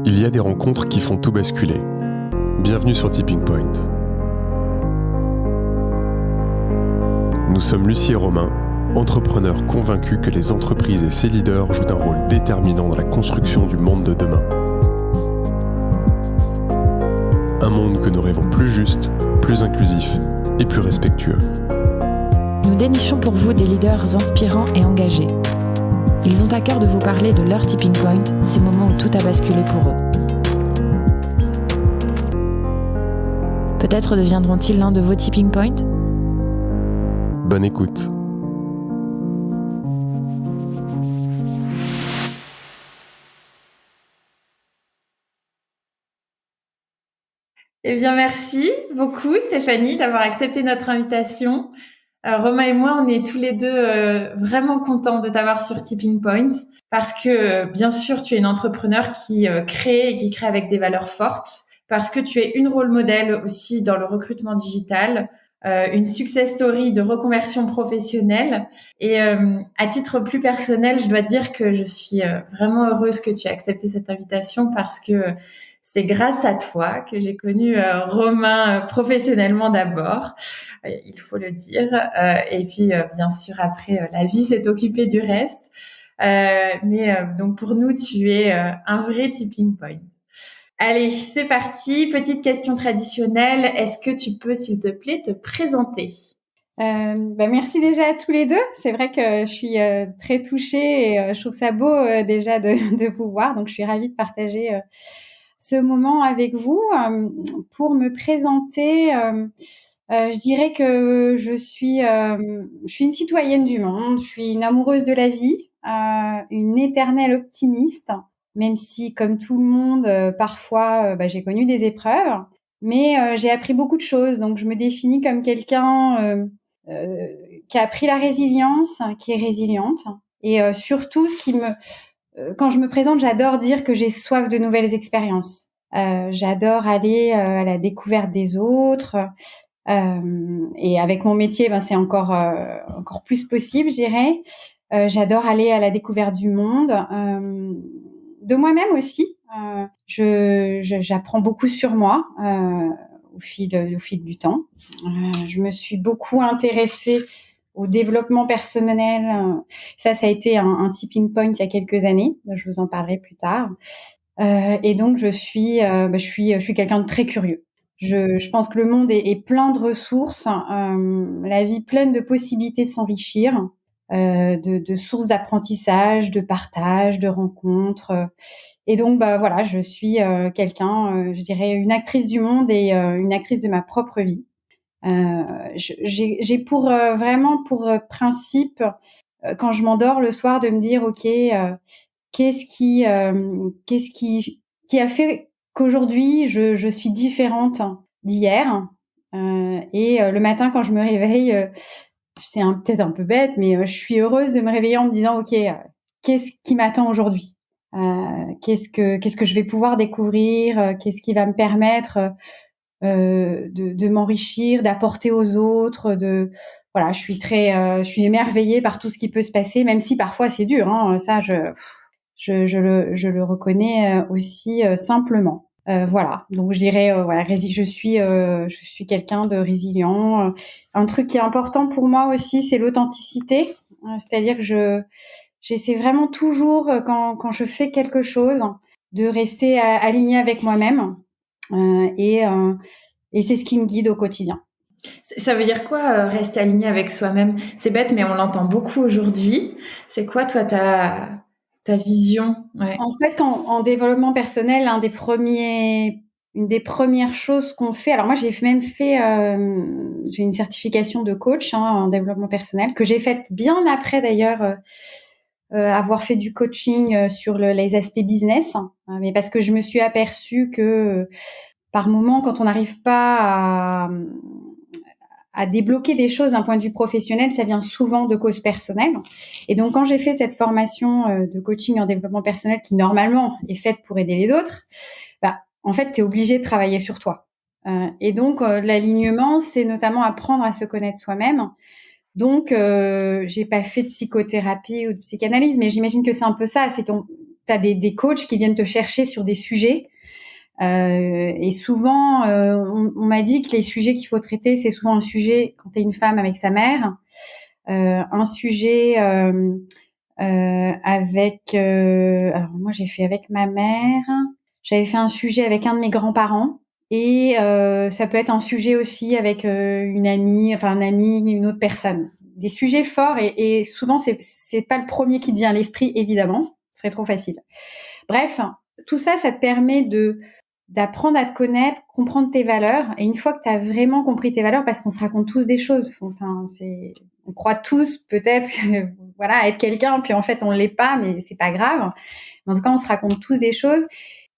Il y a des rencontres qui font tout basculer. Bienvenue sur Tipping Point. Nous sommes Lucie et Romain, entrepreneurs convaincus que les entreprises et ses leaders jouent un rôle déterminant dans la construction du monde de demain. Un monde que nous rêvons plus juste, plus inclusif et plus respectueux. Nous dénichons pour vous des leaders inspirants et engagés. Ils ont à cœur de vous parler de leur tipping point, ces moments où tout a basculé pour eux. Peut-être deviendront-ils l'un de vos tipping points ? Bonne écoute. Eh bien, merci beaucoup Stéphanie d'avoir accepté notre invitation. Romain et moi, on est tous les deux vraiment contents de t'avoir sur Tipping Point parce que, bien sûr, tu es une entrepreneur qui crée avec des valeurs fortes, parce que tu es une rôle modèle aussi dans le recrutement digital, une success story de reconversion professionnelle. Et à titre plus personnel, je dois dire que je suis vraiment heureuse que tu aies accepté cette invitation parce que c'est grâce à toi que j'ai connu Romain professionnellement d'abord, il faut le dire. Et puis, bien sûr, après, la vie s'est occupée du reste. Donc, pour nous, tu es un vrai tipping point. Allez, c'est parti. Petite question traditionnelle. Est-ce que tu peux, s'il te plaît, te présenter ? Merci déjà à tous les deux. C'est vrai que je suis très touchée et je trouve ça beau déjà de vous voir. Donc, je suis ravie de partager ce moment avec vous. Pour me présenter, je dirais que je suis une citoyenne du monde, je suis une amoureuse de la vie, une éternelle optimiste, même si, comme tout le monde, parfois, j'ai connu des épreuves, mais j'ai appris beaucoup de choses. Donc, je me définis comme quelqu'un qui a appris la résilience, qui est résiliente. Et surtout, quand je me présente, j'adore dire que j'ai soif de nouvelles expériences. J'adore aller à la découverte des autres. Et avec mon métier, c'est encore plus possible, je dirais. J'adore aller à la découverte du monde, de moi-même aussi. J'apprends beaucoup sur moi au fil du temps. Je me suis beaucoup intéressée au développement personnel. Ça a été un tipping point il y a quelques années. Je vous en parlerai plus tard. Et donc, je suis quelqu'un de très curieux. Je pense que le monde est plein de ressources, la vie pleine de possibilités de s'enrichir, de sources d'apprentissage, de partage, de rencontres. Et donc, voilà, je suis quelqu'un, je dirais, une actrice du monde et une actrice de ma propre vie. J'ai vraiment pour principe, quand je m'endors le soir, de me dire, ok, qu'est-ce qui a fait qu'aujourd'hui je suis différente d'hier, et le matin quand je me réveille, c'est peut-être un peu bête, mais je suis heureuse de me réveiller en me disant, ok, qu'est-ce qui m'attend aujourd'hui, qu'est-ce que je vais pouvoir découvrir, qu'est-ce qui va me permettre de m'enrichir, d'apporter aux autres, voilà, je suis émerveillée par tout ce qui peut se passer, même si parfois c'est dur, hein, ça je le reconnais aussi simplement. Voilà, donc je dirais voilà, je suis quelqu'un de résilient. Un truc qui est important pour moi aussi, c'est l'authenticité. C'est-à-dire que j'essaie vraiment toujours, quand je fais quelque chose, de rester alignée avec moi-même, et c'est ce qui me guide au quotidien. Ça veut dire quoi, rester aligné avec soi-même ? C'est bête, mais on l'entend beaucoup aujourd'hui. C'est quoi, toi, ta vision ? Ouais. En fait, en développement personnel, une des premières choses qu'on fait, alors moi j'ai même fait, j'ai une certification de coach en développement personnel que j'ai faite bien après d'ailleurs avoir fait du coaching sur les aspects business, mais parce que je me suis aperçue que par moment, quand on n'arrive pas à débloquer des choses d'un point de vue professionnel, ça vient souvent de causes personnelles. Et donc, quand j'ai fait cette formation de coaching en développement personnel qui, normalement, est faite pour aider les autres, en fait, tu es obligé de travailler sur toi. Et donc, l'alignement, c'est notamment apprendre à se connaître soi-même. Donc, j'ai pas fait de psychothérapie ou de psychanalyse, mais j'imagine que c'est un peu ça. C'est qu'on t'as des coachs qui viennent te chercher sur des sujets. Et souvent, on m'a dit que les sujets qu'il faut traiter, c'est souvent un sujet quand t'es une femme avec sa mère, un sujet avec. Alors moi, j'ai fait avec ma mère. J'avais fait un sujet avec un de mes grands-parents. Et ça peut être un sujet aussi avec une amie, enfin un ami, une autre personne. Des sujets forts et souvent c'est pas le premier qui te vient à l'esprit, évidemment, ce serait trop facile. Bref, tout ça, ça te permet d'apprendre à te connaître, comprendre tes valeurs. Et une fois que tu as vraiment compris tes valeurs, parce qu'on se raconte tous des choses, enfin on croit tous peut-être voilà être quelqu'un, puis en fait on l'est pas, mais c'est pas grave. Mais en tout cas, on se raconte tous des choses.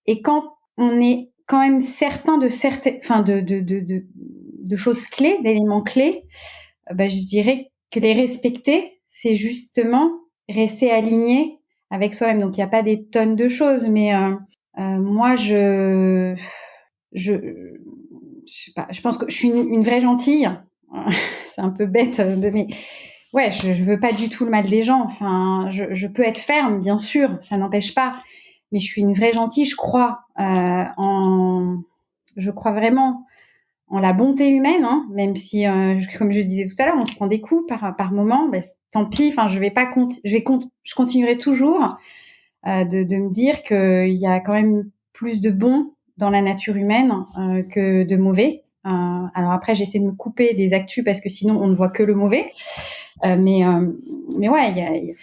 Et quand on est quand même certain de certaines, enfin de choses clés, d'éléments clés, je dirais que les respecter, c'est justement rester aligné avec soi-même. Donc il y a pas des tonnes de choses, mais moi je sais pas, je pense que je suis une vraie gentille. C'est un peu bête, mais ouais, je veux pas du tout le mal des gens. Enfin, je peux être ferme, bien sûr, ça n'empêche pas. Mais je suis une vraie gentille. Je crois vraiment en la bonté humaine, hein, même si, comme je disais tout à l'heure, on se prend des coups par moment. Tant pis. Enfin, je continuerai toujours de me dire qu'il y a quand même plus de bon dans la nature humaine que de mauvais. Alors après, j'essaie de me couper des actus parce que sinon, on ne voit que le mauvais. Mais ouais,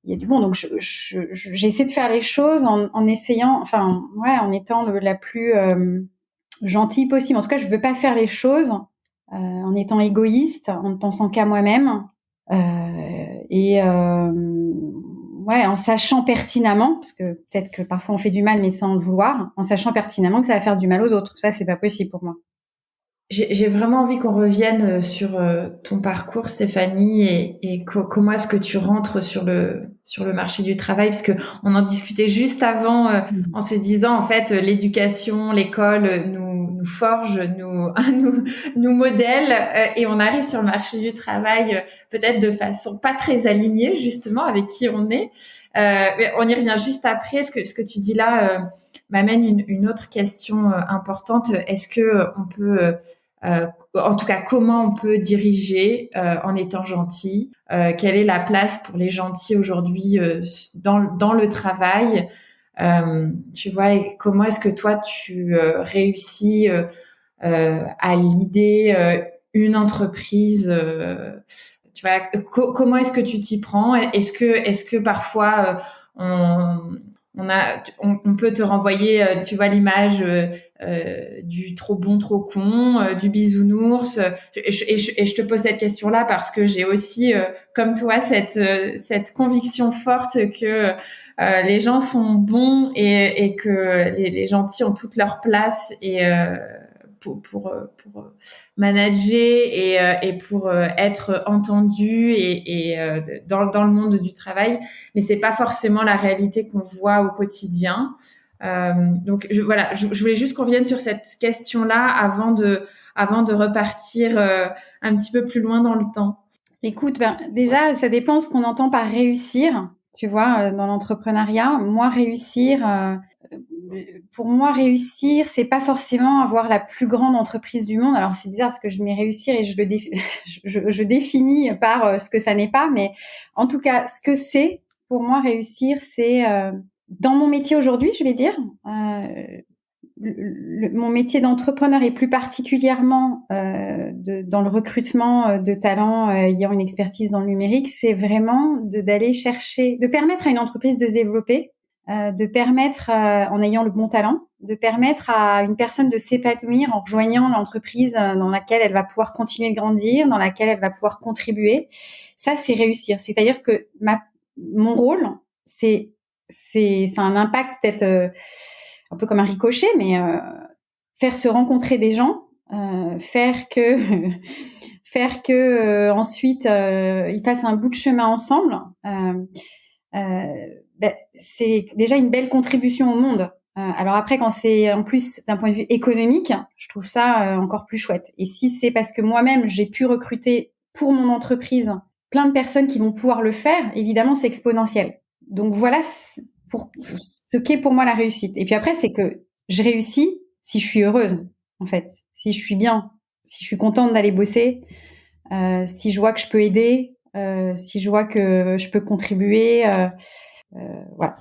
il y a du bon. Donc, j'essaie de faire les choses en essayant, enfin, ouais, en étant la plus gentille possible. En tout cas, je veux pas faire les choses en étant égoïste, en ne pensant qu'à moi-même. Ouais, en sachant pertinemment, parce que peut-être que parfois on fait du mal, mais sans le vouloir, en sachant pertinemment que ça va faire du mal aux autres. Ça, c'est pas possible pour moi. J'ai vraiment envie qu'on revienne sur ton parcours, Stéphanie, et comment est-ce que tu rentres sur le marché du travail, parce que on en discutait juste avant en se disant en fait l'éducation, l'école nous forge, nous modèle, et on arrive sur le marché du travail peut-être de façon pas très alignée justement avec qui on est. Mais on y revient juste après. Ce que tu dis là m'amène une autre question importante. Est-ce que on peut en tout cas, comment on peut diriger en étant gentil? Quelle est la place pour les gentils aujourd'hui dans le travail? Tu vois, et comment est-ce que toi tu réussis à leader une entreprise? Tu vois, comment est-ce que tu t'y prends? Est-ce que parfois on peut te renvoyer, tu vois, l'image du trop bon, trop con, du bisounours. Et je te pose cette question-là parce que j'ai aussi, comme toi, cette conviction forte que les gens sont bons et que les gentils ont toute leur place et pour manager et pour être entendu et dans le monde du travail, mais c'est pas forcément la réalité qu'on voit au quotidien. Donc voilà, je voulais juste qu'on revienne sur cette question-là avant de repartir un petit peu plus loin dans le temps. Écoute, déjà, ça dépend ce qu'on entend par réussir. Tu vois, dans l'entrepreneuriat, pour moi, réussir, c'est pas forcément avoir la plus grande entreprise du monde. Alors, c'est bizarre parce que je mets réussir et je définis par ce que ça n'est pas. Mais en tout cas, ce que c'est, pour moi, réussir, c'est dans mon métier aujourd'hui, je vais dire, mon métier d'entrepreneur et plus particulièrement dans le recrutement de talents ayant une expertise dans le numérique, c'est vraiment d'aller chercher, de permettre à une entreprise de se développer, de permettre, en ayant le bon talent, de permettre à une personne de s'épanouir en rejoignant l'entreprise dans laquelle elle va pouvoir continuer de grandir, dans laquelle elle va pouvoir contribuer. Ça, c'est réussir. C'est-à-dire que mon rôle, c'est un impact peut-être un peu comme un ricochet, mais faire se rencontrer des gens, faire que ensuite ils fassent un bout de chemin ensemble. C'est déjà une belle contribution au monde. Alors après, quand c'est en plus d'un point de vue économique, je trouve ça encore plus chouette. Et si c'est parce que moi-même, j'ai pu recruter pour mon entreprise plein de personnes qui vont pouvoir le faire, évidemment, c'est exponentiel. Donc voilà pour ce qu'est pour moi la réussite. Et puis après, c'est que je réussis si je suis heureuse, en fait, si je suis bien, si je suis contente d'aller bosser, si je vois que je peux aider, si je vois que je peux contribuer, voilà.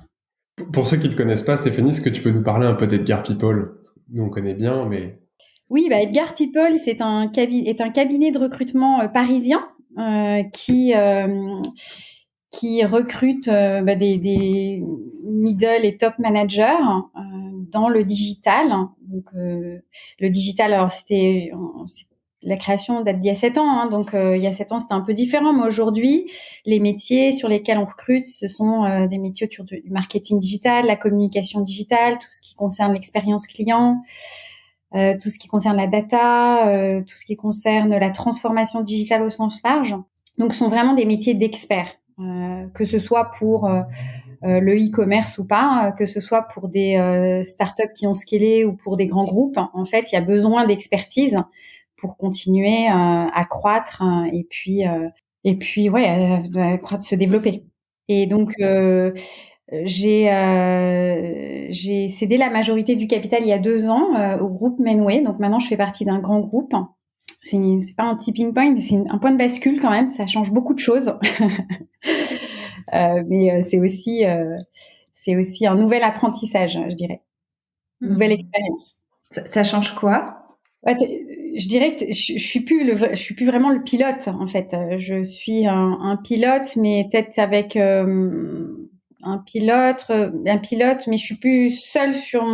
Pour ceux qui ne te connaissent pas, Stéphanie, est-ce que tu peux nous parler un peu d'Edgar People? Nous, on connaît bien, mais... Oui, Edgar People, est un cabinet de recrutement parisien qui recrute des middle et top managers dans le digital. Donc, le digital, alors la création date d'il y a 7 ans, hein, donc il y a 7 ans c'était un peu différent, mais aujourd'hui les métiers sur lesquels on recrute, ce sont des métiers autour du marketing digital, la communication digitale, tout ce qui concerne l'expérience client, tout ce qui concerne la data, tout ce qui concerne la transformation digitale au sens large. Donc ce sont vraiment des métiers d'experts, que ce soit pour le e-commerce ou pas, que ce soit pour des startups qui ont scalé ou pour des grands groupes. En fait, il y a besoin d'expertise pour continuer à croître et puis à croître, se développer. Et donc j'ai cédé la majorité du capital il y a 2 ans au groupe Menway. Donc maintenant, je fais partie d'un grand groupe. C'est pas un tipping point, mais c'est un point de bascule quand même. Ça change beaucoup de choses. Mais c'est aussi un nouvel apprentissage, je dirais. Une nouvelle expérience. Ça change quoi? Je dirais que je suis plus vraiment le pilote, en fait. Je suis un pilote, mais peut-être avec un pilote, mais je suis plus seule sur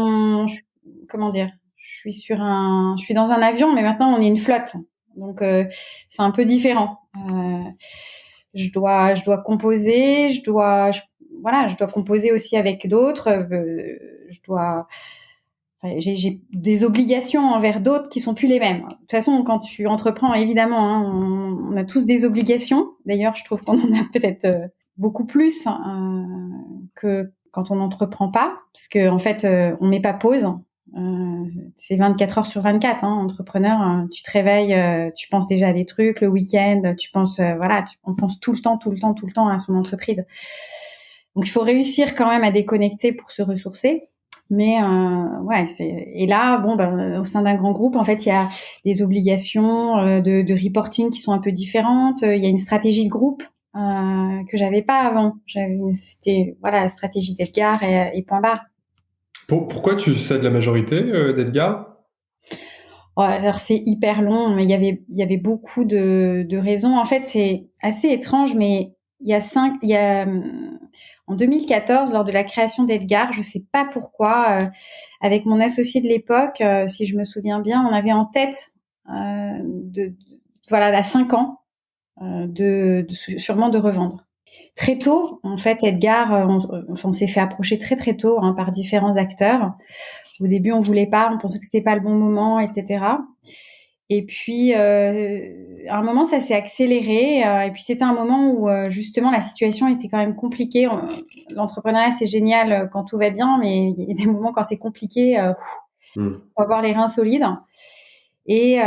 comment dire? Je suis dans un avion, mais maintenant on est une flotte. Donc c'est un peu différent. Je dois composer, je dois composer aussi avec d'autres. J'ai des obligations envers d'autres qui sont plus les mêmes. De toute façon, quand tu entreprends, évidemment, hein, on a tous des obligations. D'ailleurs, je trouve qu'on en a peut-être beaucoup plus que quand on n'entreprend pas, parce que en fait, on met pas pause. C'est 24 heures sur 24, hein, entrepreneur. Tu te réveilles, tu penses déjà à des trucs. Le week-end, tu penses, on pense tout le temps à son entreprise. Donc, il faut réussir quand même à déconnecter pour se ressourcer. Mais et là, au sein d'un grand groupe, en fait, il y a des obligations de reporting qui sont un peu différentes. Il y a une stratégie de groupe que j'avais pas avant. C'était la stratégie d'Edgar et point barre. Pourquoi tu cèdes la majorité d'Edgar? Alors c'est hyper long, mais il y avait beaucoup de raisons. En fait, c'est assez étrange, mais en 2014, lors de la création d'Edgar, je sais pas pourquoi, avec mon associé de l'époque, si je me souviens bien, on avait en tête à 5 ans, sûrement de revendre. Très tôt, en fait, Edgar, on s'est fait approcher très très tôt par différents acteurs. Au début, on voulait pas, on pensait que c'était pas le bon moment, etc. Et puis, à un moment, ça s'est accéléré. Et puis, c'était un moment où, justement, la situation était quand même compliquée. L'entrepreneuriat, c'est génial quand tout va bien, mais il y a des moments quand c'est compliqué, faut avoir les reins solides. Et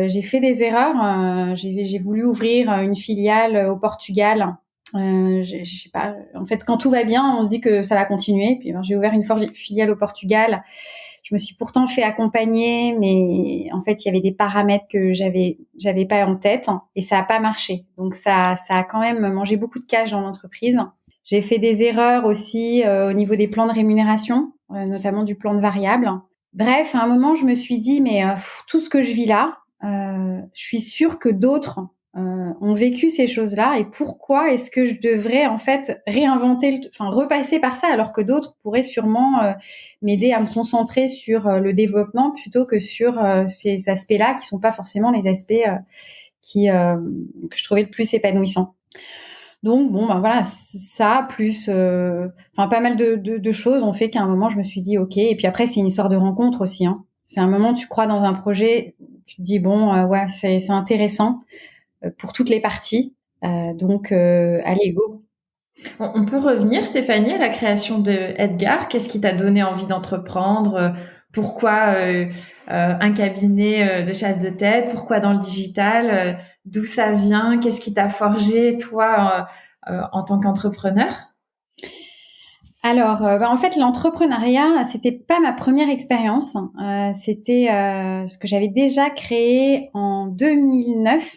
j'ai fait des erreurs. J'ai voulu ouvrir une filiale au Portugal. Je sais pas. En fait, quand tout va bien, on se dit que ça va continuer. Puis, j'ai ouvert une filiale au Portugal. Je me suis pourtant fait accompagner, mais en fait, il y avait des paramètres que j'avais pas en tête et ça a pas marché. Donc, ça a quand même mangé beaucoup de cash dans l'entreprise. J'ai fait des erreurs aussi au niveau des plans de rémunération, notamment du plan de variable. Bref, à un moment, je me suis dit, mais tout ce que je vis là, je suis sûre que d'autres ont vécu ces choses-là, et pourquoi est-ce que je devrais en fait repasser par ça, alors que d'autres pourraient sûrement m'aider à me concentrer sur le développement plutôt que sur ces aspects-là qui sont pas forcément les aspects que je trouvais le plus épanouissants. Donc ça plus pas mal de choses ont fait qu'à un moment je me suis dit ok. Et puis après c'est une histoire de rencontre aussi, hein. C'est un moment, tu crois dans un projet, tu te dis c'est intéressant pour toutes les parties. Donc, allez, go. On peut revenir, Stéphanie, à la création de Edgar. Qu'est-ce qui t'a donné envie d'entreprendre? Pourquoi un cabinet de chasse de tête? Pourquoi dans le digital? D'où ça vient? Qu'est-ce qui t'a forgé, toi, en tant qu'entrepreneur? Alors, en fait, l'entrepreneuriat, c'était pas ma première expérience. C'était ce que j'avais déjà créé en 2009.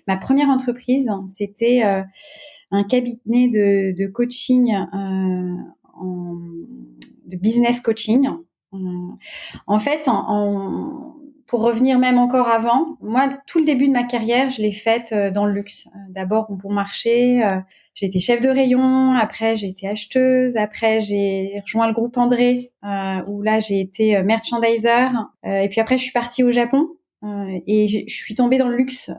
Ma première entreprise, c'était un cabinet de coaching, de business coaching. En fait, pour revenir même encore avant, moi, tout le début de ma carrière, je l'ai faite dans le luxe. D'abord, bon marché. J'ai été chef de rayon, après j'ai été acheteuse, après j'ai rejoint le groupe André, où là j'ai été merchandiser, et puis après je suis partie au Japon, et je suis tombée dans le luxe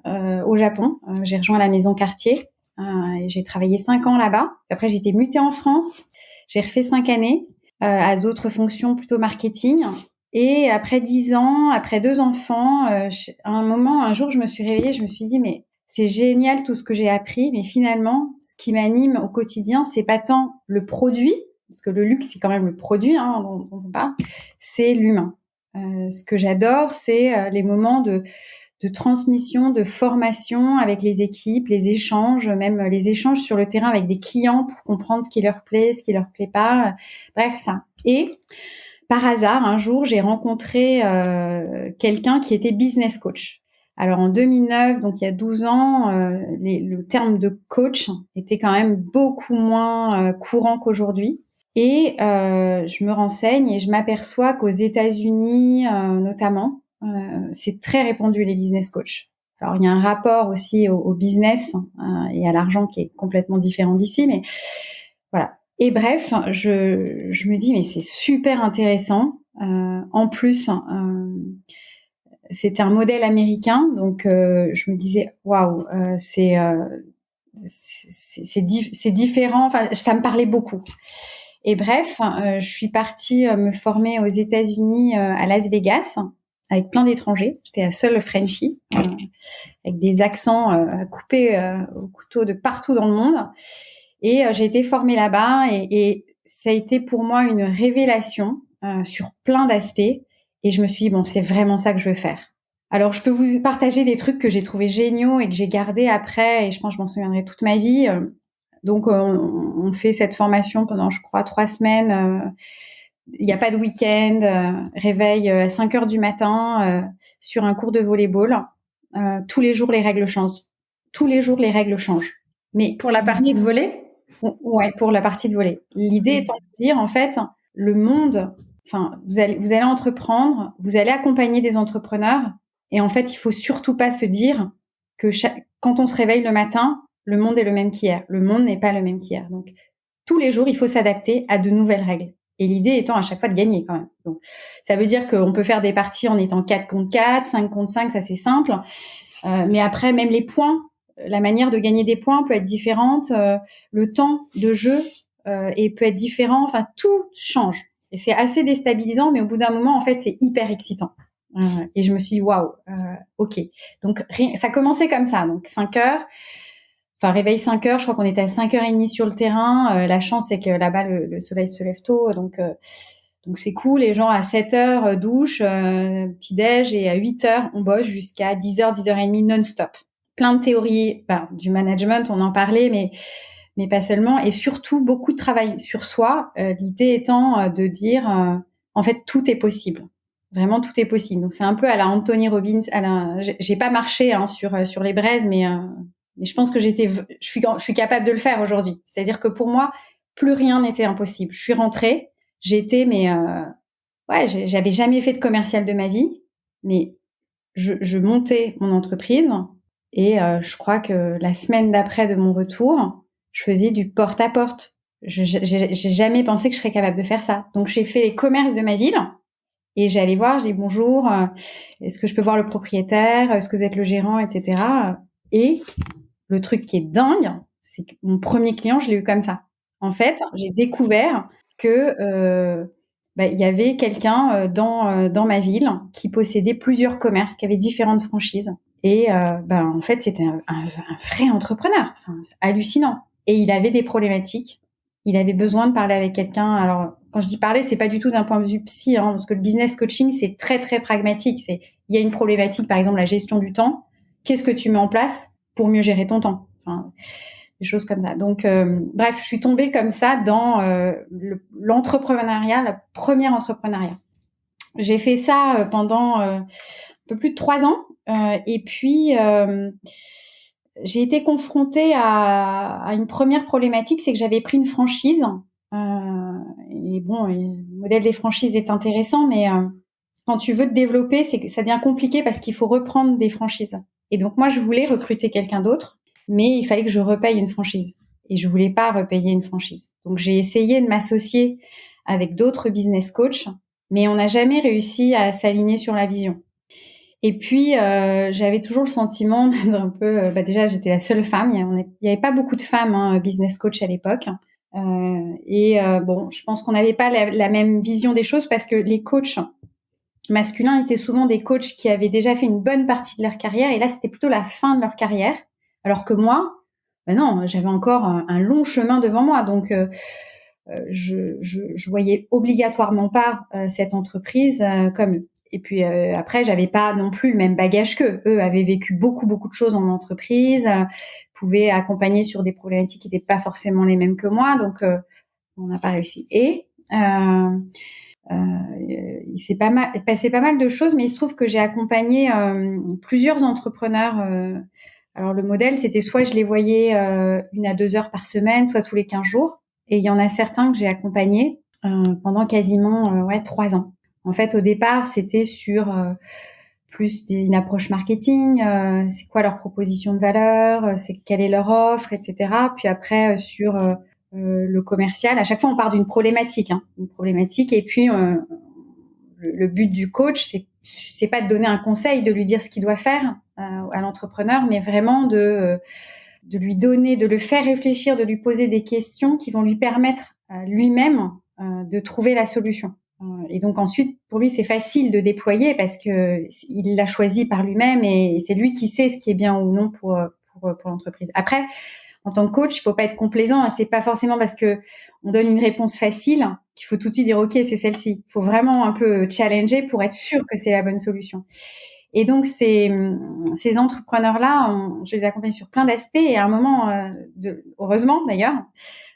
au Japon. J'ai rejoint la maison Cartier, et j'ai travaillé 5 ans là-bas. Après j'ai été mutée en France, j'ai refait 5 années à d'autres fonctions plutôt marketing. Et après 10 ans, après 2 enfants, à un jour je me suis réveillée, je me suis dit mais c'est génial tout ce que j'ai appris, mais finalement, ce qui m'anime au quotidien, c'est pas tant le produit, parce que le luxe, c'est quand même le produit dont on parle, c'est l'humain. Ce que j'adore, c'est les moments de transmission, de formation avec les équipes, les échanges, même les échanges sur le terrain avec des clients pour comprendre ce qui leur plaît, ce qui leur plaît pas. Bref, ça. Et par hasard, un jour, j'ai rencontré quelqu'un qui était business coach. Alors en 2009, donc il y a 12 ans, le terme de coach était quand même beaucoup moins courant qu'aujourd'hui. Et je me renseigne et je m'aperçois qu'aux États-Unis, notamment, c'est très répandu les business coachs. Alors il y a un rapport aussi au business et à l'argent qui est complètement différent d'ici, mais voilà. Et bref, je me dis mais c'est super intéressant. En plus, c'était un modèle américain, donc je me disais waouh, c'est différent. Enfin, ça me parlait beaucoup. Et bref, je suis partie me former aux États-Unis à Las Vegas avec plein d'étrangers. J'étais la seule Frenchie avec des accents à couper au couteau de partout dans le monde. Et j'ai été formée là-bas et ça a été pour moi une révélation sur plein d'aspects. Et je me suis dit, bon, c'est vraiment ça que je veux faire. Alors, je peux vous partager des trucs que j'ai trouvés géniaux et que j'ai gardés après, et je pense que je m'en souviendrai toute ma vie. Donc, on fait cette formation pendant, je crois, 3 semaines. Il n'y a pas de week-end. Réveil à 5 heures du matin sur un cours de volley-ball. Tous les jours, les règles changent. Tous les jours, les règles changent. Mais pour la partie de volley ? Ouais, pour la partie de volley. L'idée étant de dire, en fait, le monde, enfin, vous allez entreprendre, vous allez accompagner des entrepreneurs, et en fait, il faut surtout pas se dire que quand on se réveille le matin, le monde est le même qu'hier. Le monde n'est pas le même qu'hier. Donc, tous les jours, il faut s'adapter à de nouvelles règles. Et l'idée étant à chaque fois de gagner quand même. Donc, ça veut dire qu'on peut faire des parties en étant 4 contre 4, 5 contre 5, ça c'est simple. Mais après, même les points, la manière de gagner des points peut être différente, le temps de jeu et peut être différent. Enfin, tout change. Et c'est assez déstabilisant, mais au bout d'un moment, en fait, c'est hyper excitant. Et je me suis dit, waouh, ok. Donc, ça commençait comme ça. Donc, 5 heures. Enfin, réveil 5 heures. Je crois qu'on était à 5h30 sur le terrain. La chance, c'est que là-bas, le soleil se lève tôt. Donc c'est cool. Les gens à 7 heures douche, petit-déj, et à 8 heures, on bosse jusqu'à 10h, 10h30 non-stop. Plein de théories, du management, on en parlait, mais pas seulement. Et surtout, beaucoup de travail sur soi. L'idée étant de dire, en fait, tout est possible. Vraiment, tout est possible. Donc, c'est un peu à la Anthony Robbins. J'ai pas marché sur les braises, mais je pense que je suis capable de le faire aujourd'hui. C'est-à-dire que pour moi, plus rien n'était impossible. Je suis rentrée, j'avais jamais fait de commercial de ma vie, mais je montais mon entreprise et je crois que la semaine d'après de mon retour, je faisais du porte-à-porte. J'ai jamais pensé que je serais capable de faire ça. Donc, j'ai fait les commerces de ma ville et j'allais voir, je dis bonjour, est-ce que je peux voir le propriétaire, est-ce que vous êtes le gérant, etc. Et le truc qui est dingue, c'est que mon premier client, je l'ai eu comme ça. En fait, j'ai découvert que il y avait quelqu'un dans ma ville qui possédait plusieurs commerces, qui avait différentes franchises. Et en fait, c'était un vrai entrepreneur. Enfin, c'est hallucinant. Et il avait des problématiques. Il avait besoin de parler avec quelqu'un. Alors, quand je dis parler, c'est pas du tout d'un point de vue psy, parce que le business coaching, c'est très, très pragmatique. Il y a une problématique, par exemple, la gestion du temps. Qu'est-ce que tu mets en place pour mieux gérer ton temps? Enfin, des choses comme ça. Donc, bref, je suis tombée comme ça dans l'entrepreneuriat, le premier entrepreneuriat. J'ai fait ça pendant un peu plus de 3 ans. Et puis, j'ai été confrontée à une première problématique, c'est que j'avais pris une franchise. Et bon, le modèle des franchises est intéressant, mais quand tu veux te développer, ça devient compliqué parce qu'il faut reprendre des franchises. Et donc, moi, je voulais recruter quelqu'un d'autre, mais il fallait que je repaye une franchise. Et je voulais pas repayer une franchise. Donc, j'ai essayé de m'associer avec d'autres business coachs, mais on n'a jamais réussi à s'aligner sur la vision. Et puis, j'avais toujours le sentiment d'un peu... déjà, j'étais la seule femme. Il y avait pas beaucoup de femmes business coach à l'époque. Bon, je pense qu'on n'avait pas la même vision des choses parce que les coachs masculins étaient souvent des coachs qui avaient déjà fait une bonne partie de leur carrière. Et là, c'était plutôt la fin de leur carrière. Alors que moi, non, j'avais encore un long chemin devant moi. Donc, je voyais obligatoirement pas cette entreprise comme eux. Et puis après, j'avais pas non plus le même bagage qu'eux. Eux avaient vécu beaucoup de choses en entreprise, pouvaient accompagner sur des problématiques qui n'étaient pas forcément les mêmes que moi. Donc, on n'a pas réussi. Et il s'est passé pas mal de choses, mais il se trouve que j'ai accompagné plusieurs entrepreneurs. Alors le modèle, c'était soit je les voyais 1 à 2 heures par semaine, soit tous les 15 jours. Et il y en a certains que j'ai accompagnés pendant quasiment 3 ans. En fait, au départ, c'était sur plus une approche marketing, c'est quoi leur proposition de valeur, c'est quelle est leur offre, etc. Puis après, sur le commercial, à chaque fois, on part d'une problématique, une problématique. Et puis, le but du coach, c'est pas de donner un conseil, de lui dire ce qu'il doit faire à l'entrepreneur, mais vraiment de lui donner, de le faire réfléchir, de lui poser des questions qui vont lui permettre lui-même de trouver la solution. Et donc ensuite, pour lui, c'est facile de déployer parce que il l'a choisi par lui-même et c'est lui qui sait ce qui est bien ou non pour l'entreprise. Après, en tant que coach, il faut pas être complaisant. C'est pas forcément parce que on donne une réponse facile qu'il faut tout de suite dire OK, c'est celle-ci. Il faut vraiment un peu challenger pour être sûr que c'est la bonne solution. Et donc ces entrepreneurs-là, je les accompagne sur plein d'aspects et à un moment, heureusement d'ailleurs,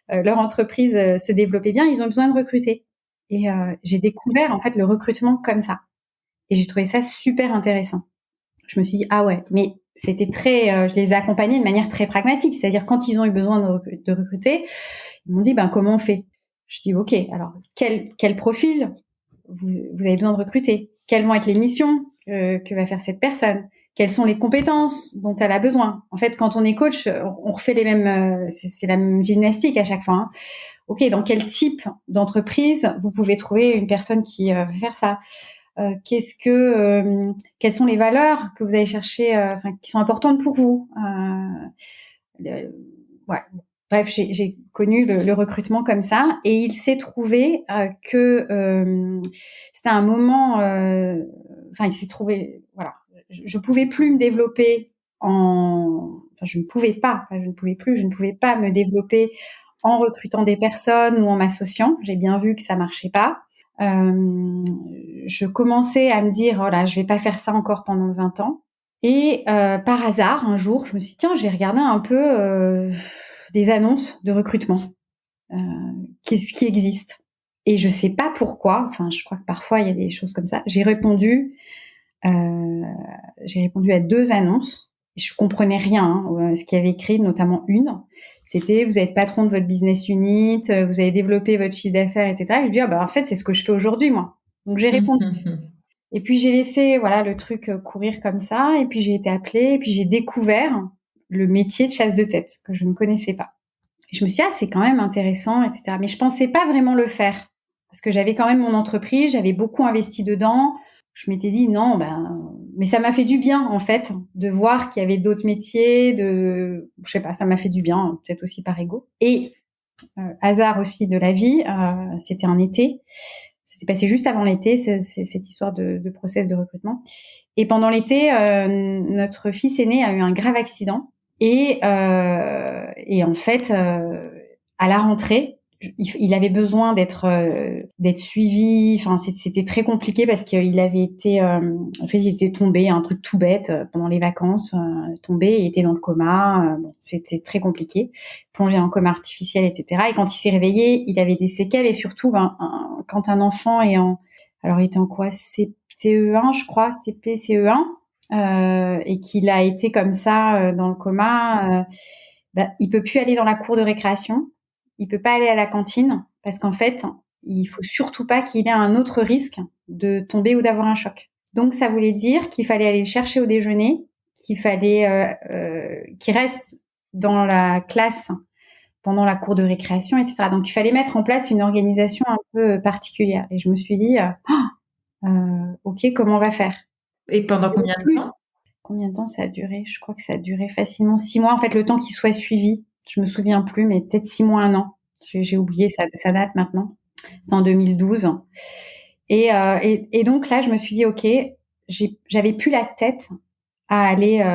leur entreprise se développait bien, ils ont besoin de recruter. Et j'ai découvert en fait le recrutement comme ça. Et j'ai trouvé ça super intéressant. Je me suis dit ah ouais, mais c'était je les ai accompagnés de manière très pragmatique, c'est-à-dire quand ils ont eu besoin de recruter, ils m'ont dit comment on fait. Je dis ok, alors quel profil vous avez besoin de recruter, quelles vont être les missions que va faire cette personne, quelles sont les compétences dont elle a besoin. En fait, quand on est coach, on refait les mêmes, c'est la même gymnastique à chaque fois. Ok, dans quel type d'entreprise vous pouvez trouver une personne qui va faire ça? Quelles sont les valeurs que vous allez chercher, qui sont importantes pour vous? Ouais. Bref, j'ai connu le recrutement comme ça, et il s'est trouvé que c'était un moment. Il s'est trouvé, voilà, je pouvais plus me développer je ne pouvais pas me développer en recrutant des personnes ou en m'associant. J'ai bien vu que ça marchait pas. Je commençais à me dire, oh là, je vais pas faire ça encore pendant 20 ans. Et par hasard, un jour, je me suis dit, tiens, je vais regarder un peu des annonces de recrutement qui existent. Et je sais pas pourquoi, je crois que parfois il y a des choses comme ça. J'ai répondu à 2 annonces. Je comprenais rien, ce qu'il y avait écrit, notamment une. C'était, vous êtes patron de votre business unit, vous avez développé votre chiffre d'affaires, etc. Et je me dis, en fait, c'est ce que je fais aujourd'hui, moi. Donc, j'ai répondu. Et puis, j'ai laissé, le truc courir comme ça. Et puis, j'ai été appelée. Et puis, j'ai découvert le métier de chasse de tête que je ne connaissais pas. Et je me suis dit, c'est quand même intéressant, etc. Mais je pensais pas vraiment le faire. Parce que j'avais quand même mon entreprise, j'avais beaucoup investi dedans. Je m'étais dit non, mais ça m'a fait du bien en fait de voir qu'il y avait d'autres métiers, je sais pas, ça m'a fait du bien, peut-être aussi par ego. Et hasard aussi de la vie, c'était un été, c'était passé juste avant l'été, cette histoire de process de recrutement. Et pendant l'été, notre fils aîné a eu un grave accident et en fait, à la rentrée, il avait besoin d'être suivi. Enfin, c'était très compliqué parce qu'il avait été, en fait, il était tombé, un truc tout bête pendant les vacances, tombé, il était dans le coma. Bon, c'était très compliqué, plongé en coma artificiel, etc. Et quand il s'est réveillé, il avait des séquelles et surtout, quand un enfant est alors il était en quoi, CE1, je crois, CP, CE1, et qu'il a été comme ça dans le coma, il peut plus aller dans la cour de récréation. Il peut pas aller à la cantine parce qu'en fait, il faut surtout pas qu'il ait un autre risque de tomber ou d'avoir un choc. Donc, ça voulait dire qu'il fallait aller le chercher au déjeuner, qu'il fallait qu'il reste dans la classe pendant la cour de récréation, etc. Donc, il fallait mettre en place une organisation un peu particulière. Et je me suis dit, ok, comment on va faire? Et pendant combien de temps? Combien de temps ça a duré? Je crois que ça a duré facilement 6 mois. En fait, le temps qu'il soit suivi, je me souviens plus, mais peut-être 6 mois, 1 an. J'ai oublié, ça date maintenant. C'était en 2012. Et donc là, je me suis dit, ok, j'avais plus la tête à aller,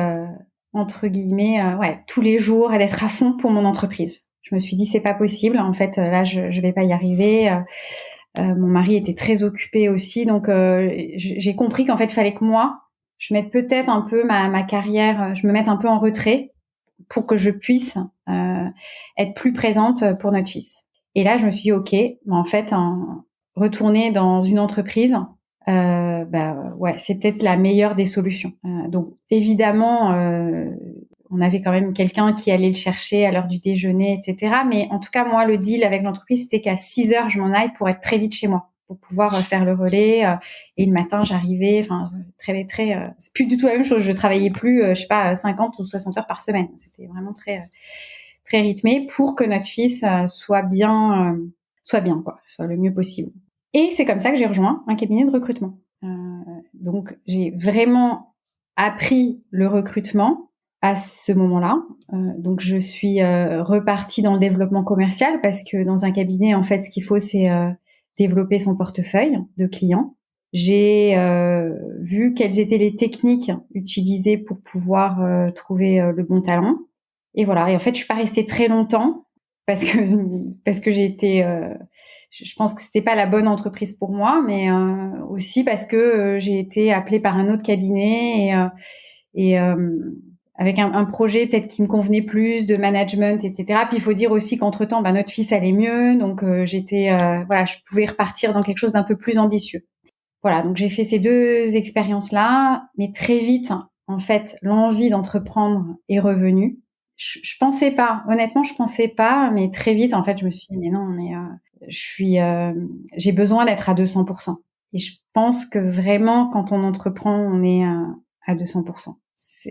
entre guillemets, tous les jours, et d'être à fond pour mon entreprise. Je me suis dit, c'est pas possible. En fait, là, je vais pas y arriver. Mon mari était très occupé aussi. Donc, j'ai compris qu'en fait, il fallait que moi, je mette peut-être un peu ma carrière, je me mette un peu en retrait pour que je puisse être plus présente pour notre fils. Et là, je me suis dit, ok, en fait, retourner dans une entreprise, c'est peut-être la meilleure des solutions. Donc, évidemment, on avait quand même quelqu'un qui allait le chercher à l'heure du déjeuner, etc. Mais en tout cas, moi, le deal avec l'entreprise, c'était qu'à 6 heures, je m'en aille pour être très vite chez moi, pour pouvoir faire le relais. Et le matin, j'arrivais, très, très, c'est plus du tout la même chose. Je travaillais plus, 50 ou 60 heures par semaine. C'était vraiment très, très rythmé pour que notre fils soit bien, quoi, soit le mieux possible. Et c'est comme ça que j'ai rejoint un cabinet de recrutement. Donc, j'ai vraiment appris le recrutement à ce moment-là. Donc, je suis repartie dans le développement commercial parce que dans un cabinet, en fait, ce qu'il faut, c'est développer son portefeuille de clients. J'ai vu quelles étaient les techniques utilisées pour pouvoir trouver le bon talent. Et voilà. Et en fait, je suis pas restée très longtemps parce que j'ai été... je pense que c'était pas la bonne entreprise pour moi, mais aussi parce que j'ai été appelée par un autre cabinet et avec un projet peut-être qui me convenait plus, de management, etc. Puis il faut dire aussi qu'entre-temps, notre fils allait mieux, donc je pouvais repartir dans quelque chose d'un peu plus ambitieux. Voilà, donc j'ai fait ces 2 expériences-là, mais très vite, en fait, l'envie d'entreprendre est revenue. Je pensais pas, honnêtement, je pensais pas, mais très vite, en fait, je me suis dit, mais non, mais j'ai besoin d'être à 200%. Et je pense que vraiment, quand on entreprend, on est à 200%.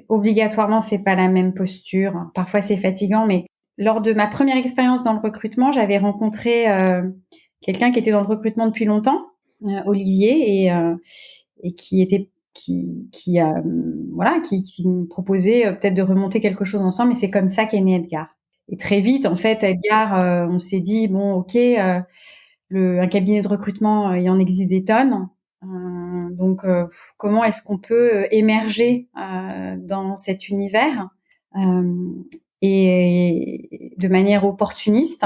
Obligatoirement, c'est pas la même posture. Parfois, c'est fatigant, mais lors de ma première expérience dans le recrutement, j'avais rencontré quelqu'un qui était dans le recrutement depuis longtemps, Olivier, et qui me proposait peut-être de remonter quelque chose ensemble. Et c'est comme ça qu'est né Edgar. Et très vite, en fait, Edgar, on s'est dit, bon, ok, un cabinet de recrutement, il en existe des tonnes. Donc, comment est-ce qu'on peut émerger dans cet univers et de manière opportuniste,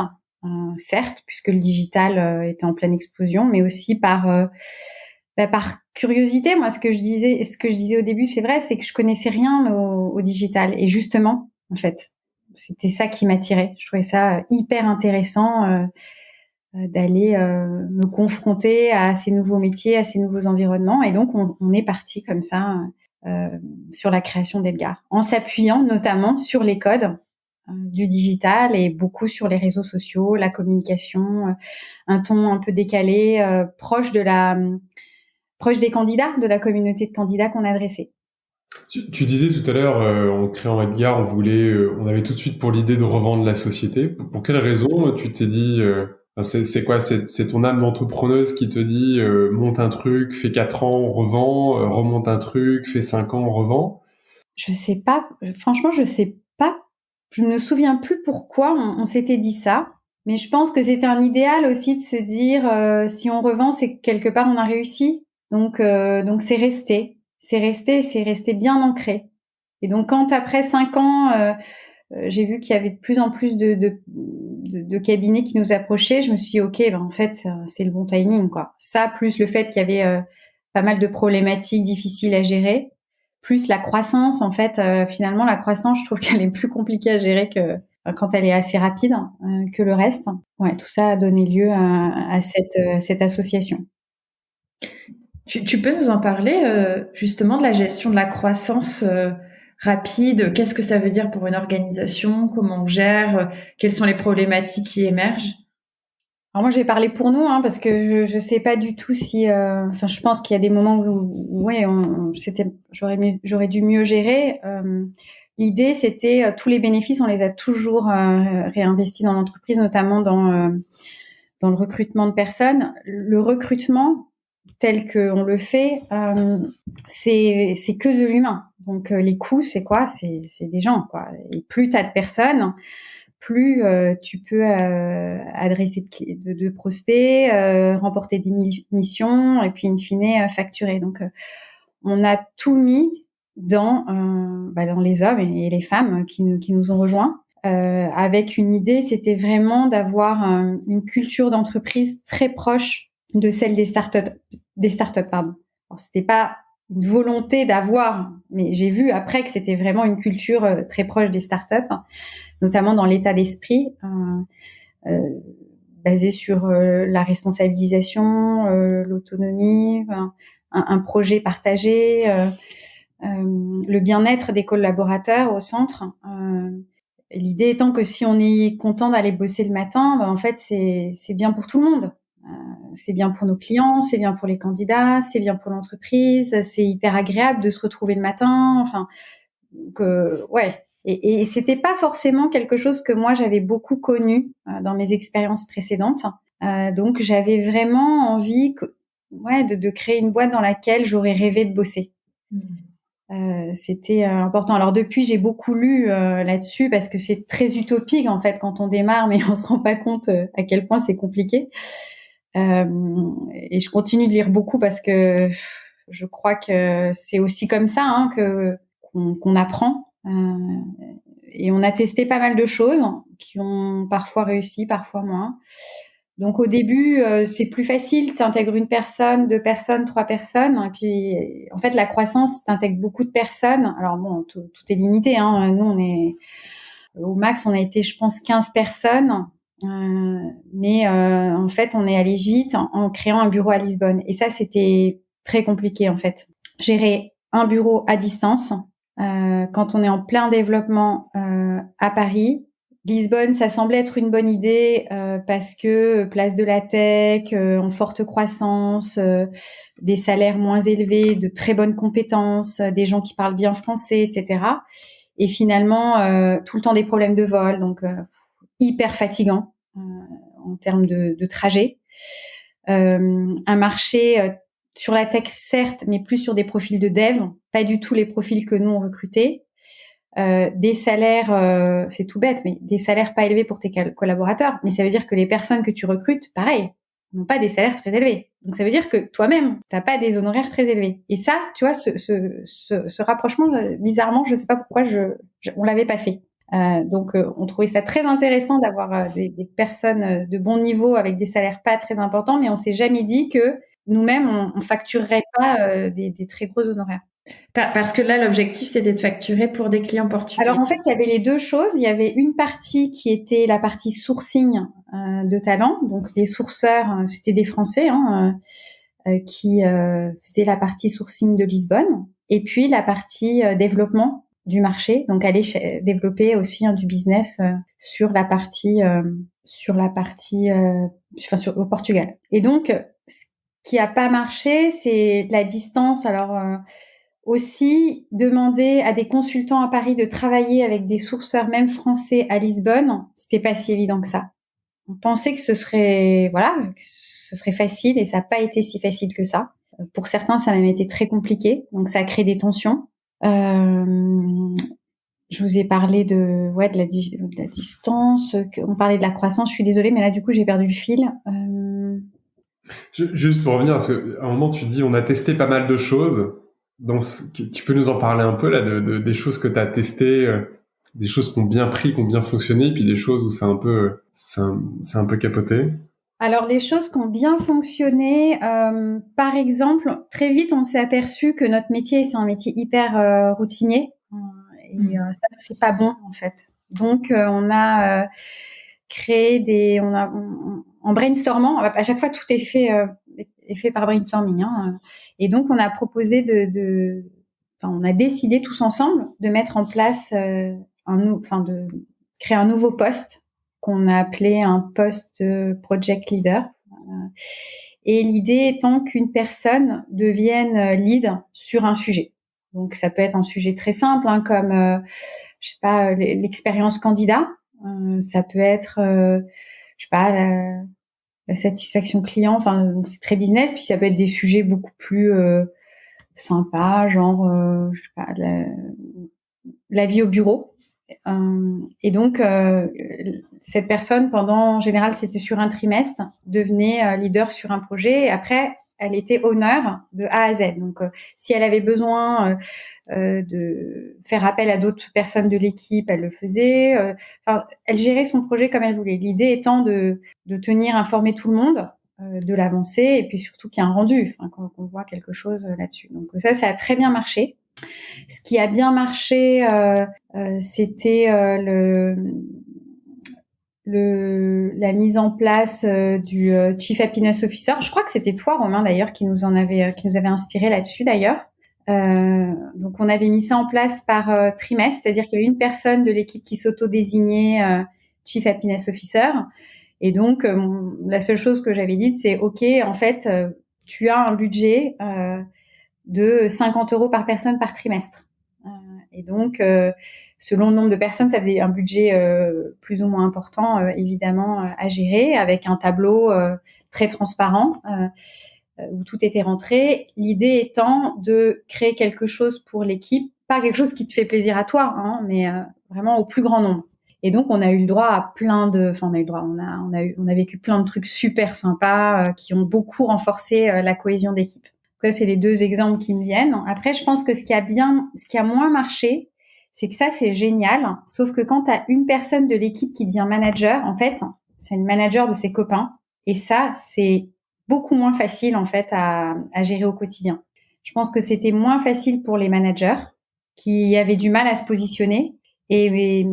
certes, puisque le digital était en pleine explosion, mais aussi par curiosité. Moi, ce que je disais au début, c'est vrai, c'est que je connaissais rien au digital. Et justement, en fait, c'était ça qui m'attirait. Je trouvais ça hyper intéressant d'aller me confronter à ces nouveaux métiers, à ces nouveaux environnements. Et donc, on est parti comme ça sur la création d'Edgar, en s'appuyant notamment sur les codes du digital et beaucoup sur les réseaux sociaux, la communication, un ton un peu décalé, proche des candidats, de la communauté de candidats qu'on adressait. Tu disais tout à l'heure, en créant Edgar, on avait tout de suite pour l'idée de revendre la société. Pour quelle raison tu t'es dit, c'est quoi, c'est ton âme d'entrepreneuse qui te dit, monte un truc, fais 4 ans, revends, remonte un truc, fais 5 ans, revends? Je sais pas, franchement, je sais pas. Je ne me souviens plus pourquoi on s'était dit ça. Mais je pense que c'était un idéal aussi de se dire, si on revend, c'est que quelque part on a réussi. Donc c'est resté bien ancré. Et donc quand après 5 ans, j'ai vu qu'il y avait de plus en plus de de cabinets qui nous approchaient, je me suis dit, ok, ben en fait, c'est le bon timing, quoi. Ça, plus le fait qu'il y avait pas mal de problématiques difficiles à gérer, plus la croissance, en fait, finalement, la croissance, je trouve qu'elle est plus compliquée à gérer que quand elle est assez rapide que le reste. Ouais, tout ça a donné lieu à cette association. Tu peux nous en parler justement de la gestion de la croissance rapide? Qu'est-ce que ça veut dire pour une organisation? Comment on gère? Quelles sont les problématiques qui émergent? Alors moi, je vais parler pour nous, parce que je sais pas du tout si, enfin, je pense qu'il y a des moments où ouais, j'aurais dû mieux gérer. L'idée, c'était tous les bénéfices, on les a toujours réinvestis dans l'entreprise, notamment dans le recrutement de personnes. Le recrutement tel qu'on le fait, c'est que de l'humain. Donc les coûts, c'est quoi? C'est des gens, quoi. Et plus t'as de personnes, plus tu peux adresser de prospects, remporter des missions et puis in fine facturer. Donc on a tout mis dans les hommes et les femmes qui nous ont rejoints. Avec une idée, c'était vraiment d'avoir une culture d'entreprise très proche de celle des startups. Alors, c'était pas une volonté d'avoir, mais j'ai vu après que c'était vraiment une culture très proche des startups, notamment dans l'état d'esprit, basé sur la responsabilisation, l'autonomie, un projet partagé, le bien-être des collaborateurs au centre. L'idée étant que si on est content d'aller bosser le matin, en fait, c'est bien pour tout le monde. C'est bien pour nos clients, c'est bien pour les candidats, c'est bien pour l'entreprise, c'est hyper agréable de se retrouver le matin. Enfin, ouais. Et c'était pas forcément quelque chose que moi j'avais beaucoup connu dans mes expériences précédentes. Donc j'avais vraiment envie de créer une boîte dans laquelle j'aurais rêvé de bosser. C'était important. Alors depuis, j'ai beaucoup lu là-dessus parce que c'est très utopique en fait quand on démarre, mais on se rend pas compte à quel point c'est compliqué. Et je continue de lire beaucoup parce que je crois que c'est aussi comme ça qu'on apprend. Et on a testé pas mal de choses qui ont parfois réussi, parfois moins. Donc au début, c'est plus facile, tu intègres une personne, 2 personnes, 3 personnes, et puis en fait la croissance, tu intègres beaucoup de personnes. Alors bon, tout est limité, nous on est au max, on a été je pense 15 personnes, mais en fait on est allé vite en créant un bureau à Lisbonne. Et ça c'était très compliqué en fait. Gérer un bureau à distance quand on est en plein développement à Paris. Lisbonne, ça semblait être une bonne idée parce que place de la tech, en forte croissance, des salaires moins élevés, de très bonnes compétences, des gens qui parlent bien français, etc. Et finalement, tout le temps des problèmes de vol, donc hyper fatigant en termes de trajet. Un marché sur la tech, certes, mais plus sur des profils de dev, pas du tout les profils que nous on recrutait. Des salaires, c'est tout bête, mais des salaires pas élevés pour tes collaborateurs. Mais ça veut dire que les personnes que tu recrutes, pareil, n'ont pas des salaires très élevés. Donc ça veut dire que toi-même, t'as pas des honoraires très élevés. Et ça, tu vois, ce rapprochement, bizarrement, je sais pas pourquoi on l'avait pas fait. Donc on trouvait ça très intéressant d'avoir des personnes de bon niveau avec des salaires pas très importants, mais on s'est jamais dit que nous-mêmes on facturerait pas des très gros honoraires. Parce que là, l'objectif, c'était de facturer pour des clients portugais. Alors, en fait, il y avait les deux choses. Il y avait une partie qui était la partie sourcing de talent. Donc, les sourceurs, c'était des Français qui faisaient la partie sourcing de Lisbonne. Et puis, la partie développement du marché. Donc, aller développer aussi du business sur la partie au Portugal. Et donc, ce qui a pas marché, c'est la distance. Alors, aussi, demander à des consultants à Paris de travailler avec des sourceurs, même français, à Lisbonne, c'était pas si évident que ça. On pensait que ce serait facile et ça n'a pas été si facile que ça. Pour certains, ça a même été très compliqué, donc ça a créé des tensions. Je vous ai parlé de la distance, on parlait de la croissance, je suis désolée, mais là, du coup, j'ai perdu le fil. Juste pour revenir, parce qu'à un moment, tu dis on a testé pas mal de choses. Tu peux nous en parler un peu là des choses que tu as testées des choses qui ont bien pris, qui ont bien fonctionné, puis des choses où c'est un peu capoté? Alors, les choses qui ont bien fonctionné, par exemple, très vite, on s'est aperçu que notre métier, c'est un métier hyper routinier. Et ça, c'est pas bon, en fait. Donc, on a créé en brainstormant, à chaque fois, tout est fait par brainstorming. Hein, et donc, on a proposé on a décidé tous ensemble de mettre en place de créer un nouveau poste qu'on a appelé un poste de project leader. Et l'idée étant qu'une personne devienne lead sur un sujet. Donc, ça peut être un sujet très simple, hein, comme, je sais pas, l'expérience candidat. Ça peut être, je sais pas, la satisfaction client. Enfin, donc c'est très business. Puis ça peut être des sujets beaucoup plus sympas, genre, je sais pas, la vie au bureau. Et donc, cette personne, en général, c'était sur un trimestre, devenait leader sur un projet. Et après, elle était honneur de A à Z. Donc, si elle avait besoin de faire appel à d'autres personnes de l'équipe, elle le faisait. Elle gérait son projet comme elle voulait. L'idée étant de tenir informé tout le monde de l'avancée et puis surtout qu'il y a un rendu, qu'on voit quelque chose là-dessus. Donc ça a très bien marché. Ce qui a bien marché, c'était la mise en place du Chief Happiness Officer. Je crois que c'était toi, Romain, d'ailleurs, qui nous avait inspiré là-dessus, d'ailleurs. Donc, on avait mis ça en place par trimestre, c'est-à-dire qu'il y avait une personne de l'équipe qui s'auto-désignait Chief Happiness Officer. Et donc, la seule chose que j'avais dite, c'est OK, en fait, tu as un budget de 50 € par personne par trimestre. Et donc, selon le nombre de personnes, ça faisait un budget plus ou moins important, évidemment, à gérer, avec un tableau très transparent où tout était rentré. L'idée étant de créer quelque chose pour l'équipe, pas quelque chose qui te fait plaisir à toi, hein, mais vraiment au plus grand nombre. Et donc, on a eu le droit à on a vécu plein de trucs super sympas qui ont beaucoup renforcé la cohésion d'équipe. Ça, c'est les 2 exemples qui me viennent. Après, je pense que ce qui a moins marché, c'est que ça, c'est génial. Sauf que quand tu as une personne de l'équipe qui devient manager, en fait, c'est une manager de ses copains. Et ça, c'est beaucoup moins facile, en fait, à gérer au quotidien. Je pense que c'était moins facile pour les managers qui avaient du mal à se positionner. Et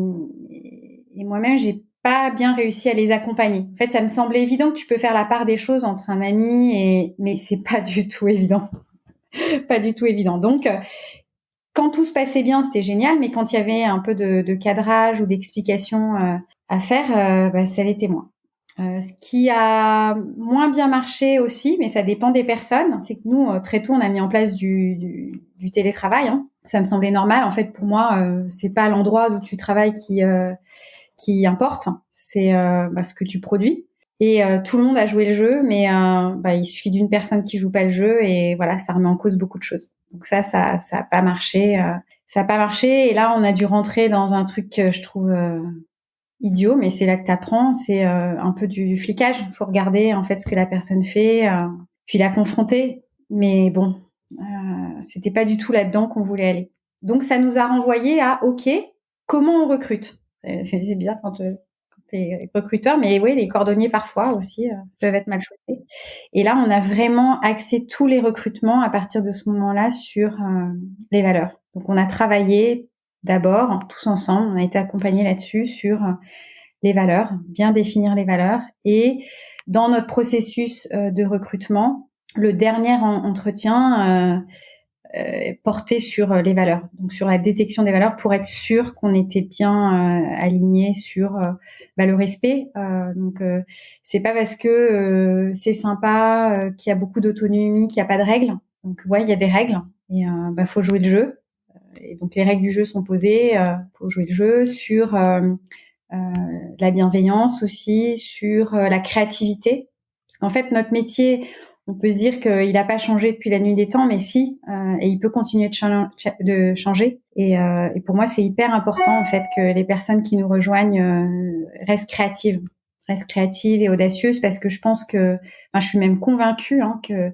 moi-même, j'ai pas bien réussi à les accompagner. En fait, ça me semblait évident que tu peux faire la part des choses entre un ami mais c'est pas du tout évident. Pas du tout évident. Donc, quand tout se passait bien, c'était génial, mais quand il y avait un peu de cadrage ou d'explication à faire, ça l'était moins. Ce qui a moins bien marché aussi, mais ça dépend des personnes, c'est que nous, très tôt, on a mis en place du télétravail. Hein. Ça me semblait normal. En fait, pour moi, c'est pas l'endroit où tu travailles qui importe, c'est ce que tu produis. Et tout le monde a joué le jeu, mais il suffit d'une personne qui joue pas le jeu et voilà, ça remet en cause beaucoup de choses. Donc ça a pas marché. Ça a pas marché et là, on a dû rentrer dans un truc que je trouve idiot, mais c'est là que t'apprends. C'est un peu du flicage. Il faut regarder en fait ce que la personne fait, puis la confronter. Mais bon, c'était pas du tout là-dedans qu'on voulait aller. Donc ça nous a renvoyé à OK, comment on recrute? C'est bizarre quand t'es recruteur, mais oui, les cordonniers parfois aussi peuvent être mal choisis. Et là, on a vraiment axé tous les recrutements à partir de ce moment-là sur les valeurs. Donc, on a travaillé d'abord tous ensemble, on a été accompagnés là-dessus sur les valeurs, bien définir les valeurs. Et dans notre processus de recrutement, le dernier entretien porté sur les valeurs, donc sur la détection des valeurs pour être sûr qu'on était bien aligné sur le respect. Donc c'est pas parce que c'est sympa, qu'il y a beaucoup d'autonomie, qu'il y a pas de règles. Donc ouais, il y a des règles et faut jouer le jeu. Et donc les règles du jeu sont posées, faut jouer le jeu sur la bienveillance aussi, sur la créativité, parce qu'en fait notre métier, on peut se dire qu'il n'a pas changé depuis la nuit des temps, mais si, et il peut continuer de changer. Et pour moi, c'est hyper important en fait que les personnes qui nous rejoignent restent créatives et audacieuses, parce que je pense que, je suis même convaincue que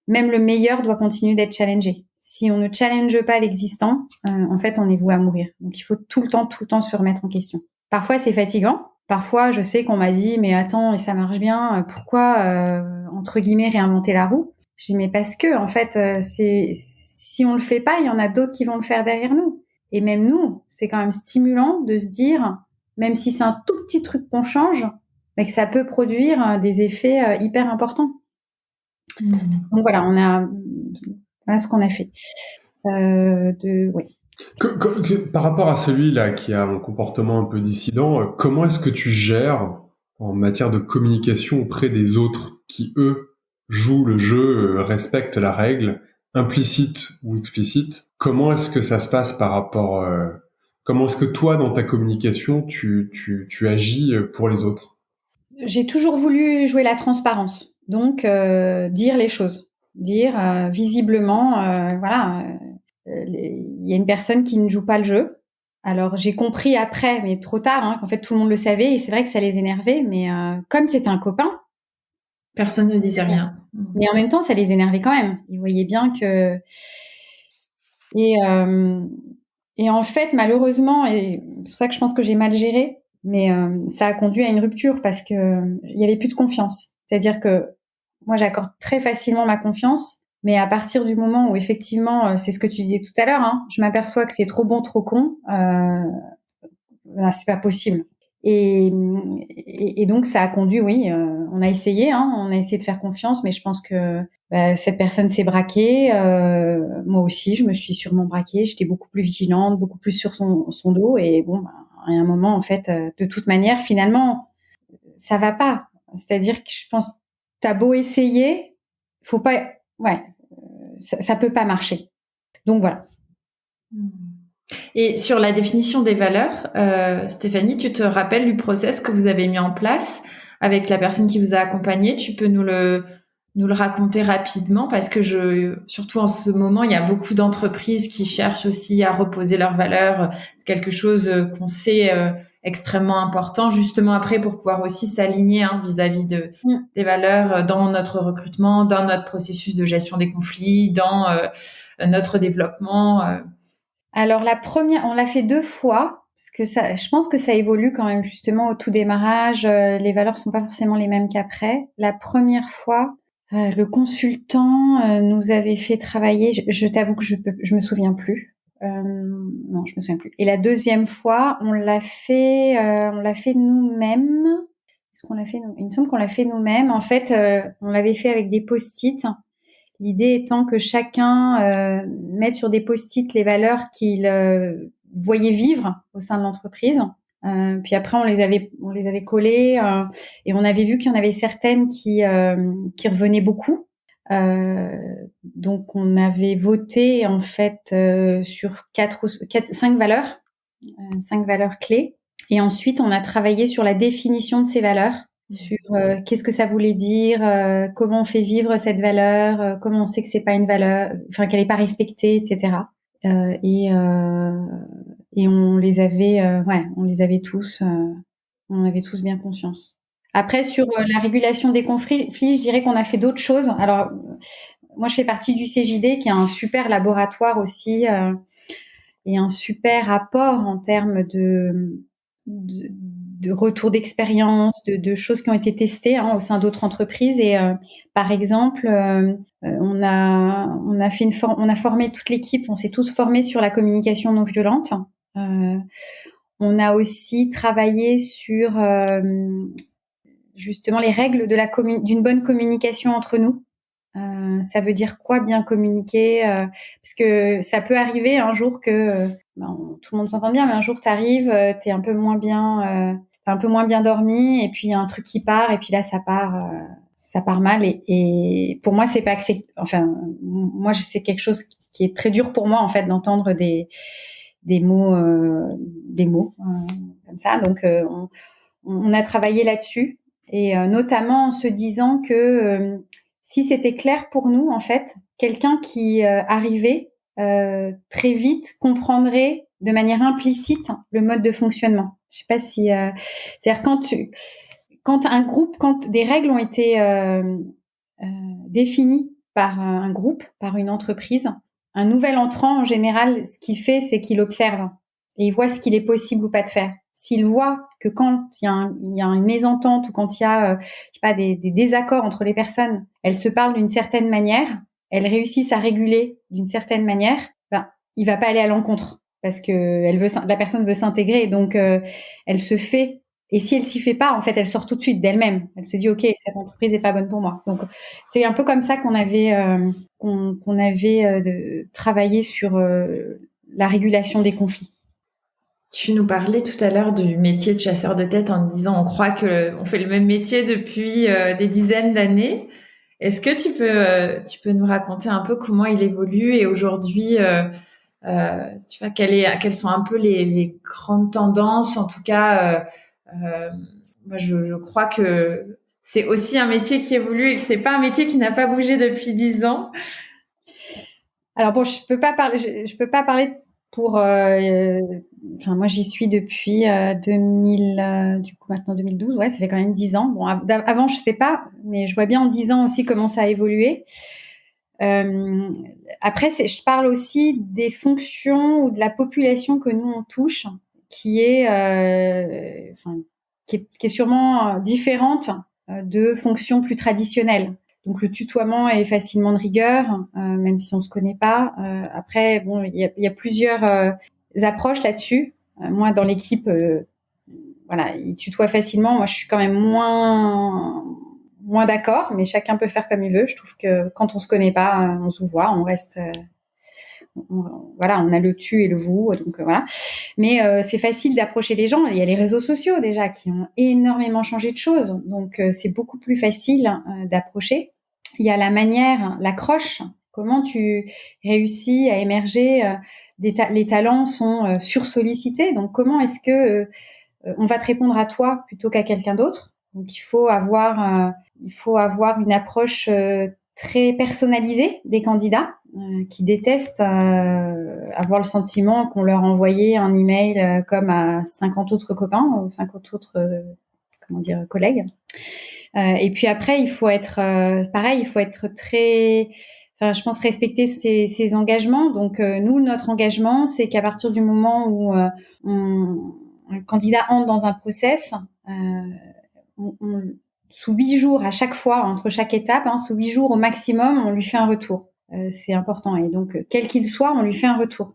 même le meilleur doit continuer d'être challengé. si on ne challenge pas l'existant, en fait, on est voué à mourir. Donc, il faut tout le temps se remettre en question. Parfois, c'est fatigant. Parfois, je sais qu'on m'a dit, mais attends, et ça marche bien, pourquoi, entre guillemets, réinventer la roue? Je dis, mais parce que, en fait, si on le fait pas, il y en a d'autres qui vont le faire derrière nous. Et même nous, c'est quand même stimulant de se dire, même si c'est un tout petit truc qu'on change, mais que ça peut produire des effets hyper importants. Donc voilà, voilà ce qu'on a fait. Oui. Par rapport à celui-là qui a un comportement un peu dissident, comment est-ce que tu gères en matière de communication auprès des autres qui, eux, jouent le jeu, respectent la règle, implicite ou explicite? Comment est-ce que ça se passe par rapport... comment est-ce que toi, dans ta communication, tu agis pour les autres? J'ai toujours voulu jouer la transparence, donc dire les choses, dire visiblement, voilà, il y a une personne qui ne joue pas le jeu. Alors j'ai compris après, mais trop tard, qu'en fait tout le monde le savait et c'est vrai que ça les énervait, mais comme c'était un copain, personne ne disait rien. Mais en même temps, ça les énervait quand même. Ils voyaient bien que et en fait, malheureusement, et c'est pour ça que je pense que j'ai mal géré, mais ça a conduit à une rupture parce que il y avait plus de confiance. C'est-à-dire que moi, j'accorde très facilement ma confiance, mais à partir du moment où effectivement, c'est ce que tu disais tout à l'heure, je m'aperçois que c'est trop bon, trop con, c'est pas possible. Et donc ça a conduit, oui, on a essayé de faire confiance, mais je pense que cette personne s'est braquée. Moi aussi, je me suis sûrement braquée. J'étais beaucoup plus vigilante, beaucoup plus sur son dos. Et bon, à un moment, en fait, de toute manière, finalement, ça va pas. C'est-à-dire que je pense, t'as beau essayer, faut pas, ça peut pas marcher. Donc voilà. Et sur la définition des valeurs, Stéphanie, tu te rappelles du process que vous avez mis en place avec la personne qui vous a accompagné? Tu peux nous le raconter rapidement parce que surtout en ce moment, il y a beaucoup d'entreprises qui cherchent aussi à reposer leurs valeurs. C'est quelque chose qu'on sait extrêmement important justement après pour pouvoir aussi s'aligner vis-à-vis des valeurs dans notre recrutement, dans notre processus de gestion des conflits, dans notre développement. Alors la première, on l'a fait 2 fois parce que je pense que ça évolue quand même justement au tout démarrage. Les valeurs sont pas forcément les mêmes qu'après. La première fois, le consultant nous avait fait travailler. Je t'avoue que je me souviens plus. Non, je me souviens plus. Et la deuxième fois, on l'a fait nous-mêmes. Est-ce qu'on l'a fait nous? Il me semble qu'on l'a fait nous-mêmes. En fait, on l'avait fait avec des post-it. L'idée étant que chacun mette sur des post-it les valeurs qu'il voyait vivre au sein de l'entreprise. Puis après, on les avait collées et on avait vu qu'il y en avait certaines qui revenaient beaucoup. Donc, on avait voté en fait sur 5 valeurs, 5 valeurs clés. Et ensuite, on a travaillé sur la définition de ces valeurs. Sur qu'est-ce que ça voulait dire, comment on fait vivre cette valeur, comment on sait que c'est pas une valeur, enfin qu'elle est pas respectée, etc. Et on les avait, on en avait tous bien conscience. Après sur la régulation des conflits, je dirais qu'on a fait d'autres choses. Alors moi je fais partie du CJD qui est un super laboratoire aussi et un super apport en termes de retour d'expérience, de choses qui ont été testées au sein d'autres entreprises. Et par exemple, on a formé toute l'équipe, on s'est tous formés sur la communication non violente. On a aussi travaillé sur justement les règles d'une bonne communication entre nous. Ça veut dire quoi bien communiquer parce que ça peut arriver un jour que tout le monde s'entend bien, mais un jour t'arrives, t'es un peu moins bien, t'as un peu moins bien dormi, et puis il y a un truc qui part, et puis là ça part mal, et pour moi c'est pas moi c'est quelque chose qui est très dur pour moi en fait d'entendre des mots comme ça. Donc on a travaillé là-dessus, et notamment en se disant que si c'était clair pour nous, en fait, quelqu'un qui arrivait très vite comprendrait de manière implicite le mode de fonctionnement. Je sais pas si, c'est-à-dire quand des règles ont été définies par un groupe, par une entreprise, un nouvel entrant, en général, ce qu'il fait, c'est qu'il observe et il voit ce qu'il est possible ou pas de faire. S'il voit que quand il y a une mésentente ou quand il y a, je sais pas, des désaccords entre les personnes, elles se parlent d'une certaine manière, elles réussissent à réguler d'une certaine manière, ben, il va pas aller à l'encontre parce que la personne veut s'intégrer, donc elle se fait. Et si elle s'y fait pas, en fait, elle sort tout de suite d'elle-même. Elle se dit, ok, cette entreprise est pas bonne pour moi. Donc c'est un peu comme ça qu'on avait travaillé sur la régulation des conflits. Tu nous parlais tout à l'heure du métier de chasseur de tête en disant on croit que on fait le même métier depuis des dizaines d'années. Est-ce que tu peux nous raconter un peu comment il évolue et aujourd'hui, tu vois, quelles sont un peu les grandes tendances? En tout cas, moi je crois que c'est aussi un métier qui évolue et que c'est pas un métier qui n'a pas bougé depuis 10 ans. Alors bon, je peux pas parler pour. Enfin, moi, j'y suis depuis 2000, du coup maintenant 2012. Ouais, ça fait quand même 10 ans. Bon, avant, je sais pas, mais je vois bien en 10 ans aussi comment ça a évolué. Après, je parle aussi des fonctions ou de la population que nous on touche, qui est sûrement différente de fonctions plus traditionnelles. Donc le tutoiement est facilement de rigueur, même si on se connaît pas. Après, bon, il y a plusieurs approches là-dessus. Moi, dans l'équipe, voilà, ils tutoient facilement. Moi, je suis quand même moins d'accord, mais chacun peut faire comme il veut. Je trouve que quand on se connaît pas, on se voit, on reste, voilà, on a le tu et le vous, donc voilà. Mais c'est facile d'approcher les gens. Il y a les réseaux sociaux déjà qui ont énormément changé de choses, donc c'est beaucoup plus facile d'approcher. Il y a la manière, l'accroche. Comment tu réussis à émerger les talents sont sursollicités. Donc comment est-ce que on va te répondre à toi plutôt qu'à quelqu'un d'autre? Donc il faut avoir une approche très personnalisée des candidats qui détestent avoir le sentiment qu'on leur envoyait un email comme à 50 autres copains ou 50 autres collègues. Et puis après, il faut être pareil, il faut être très, enfin, je pense respecter ses engagements. Donc nous, notre engagement, c'est qu'à partir du moment où un candidat entre dans un process, sous 8 jours à chaque fois, entre chaque étape, sous 8 jours au maximum, on lui fait un retour. C'est important. Et donc, quel qu'il soit, on lui fait un retour.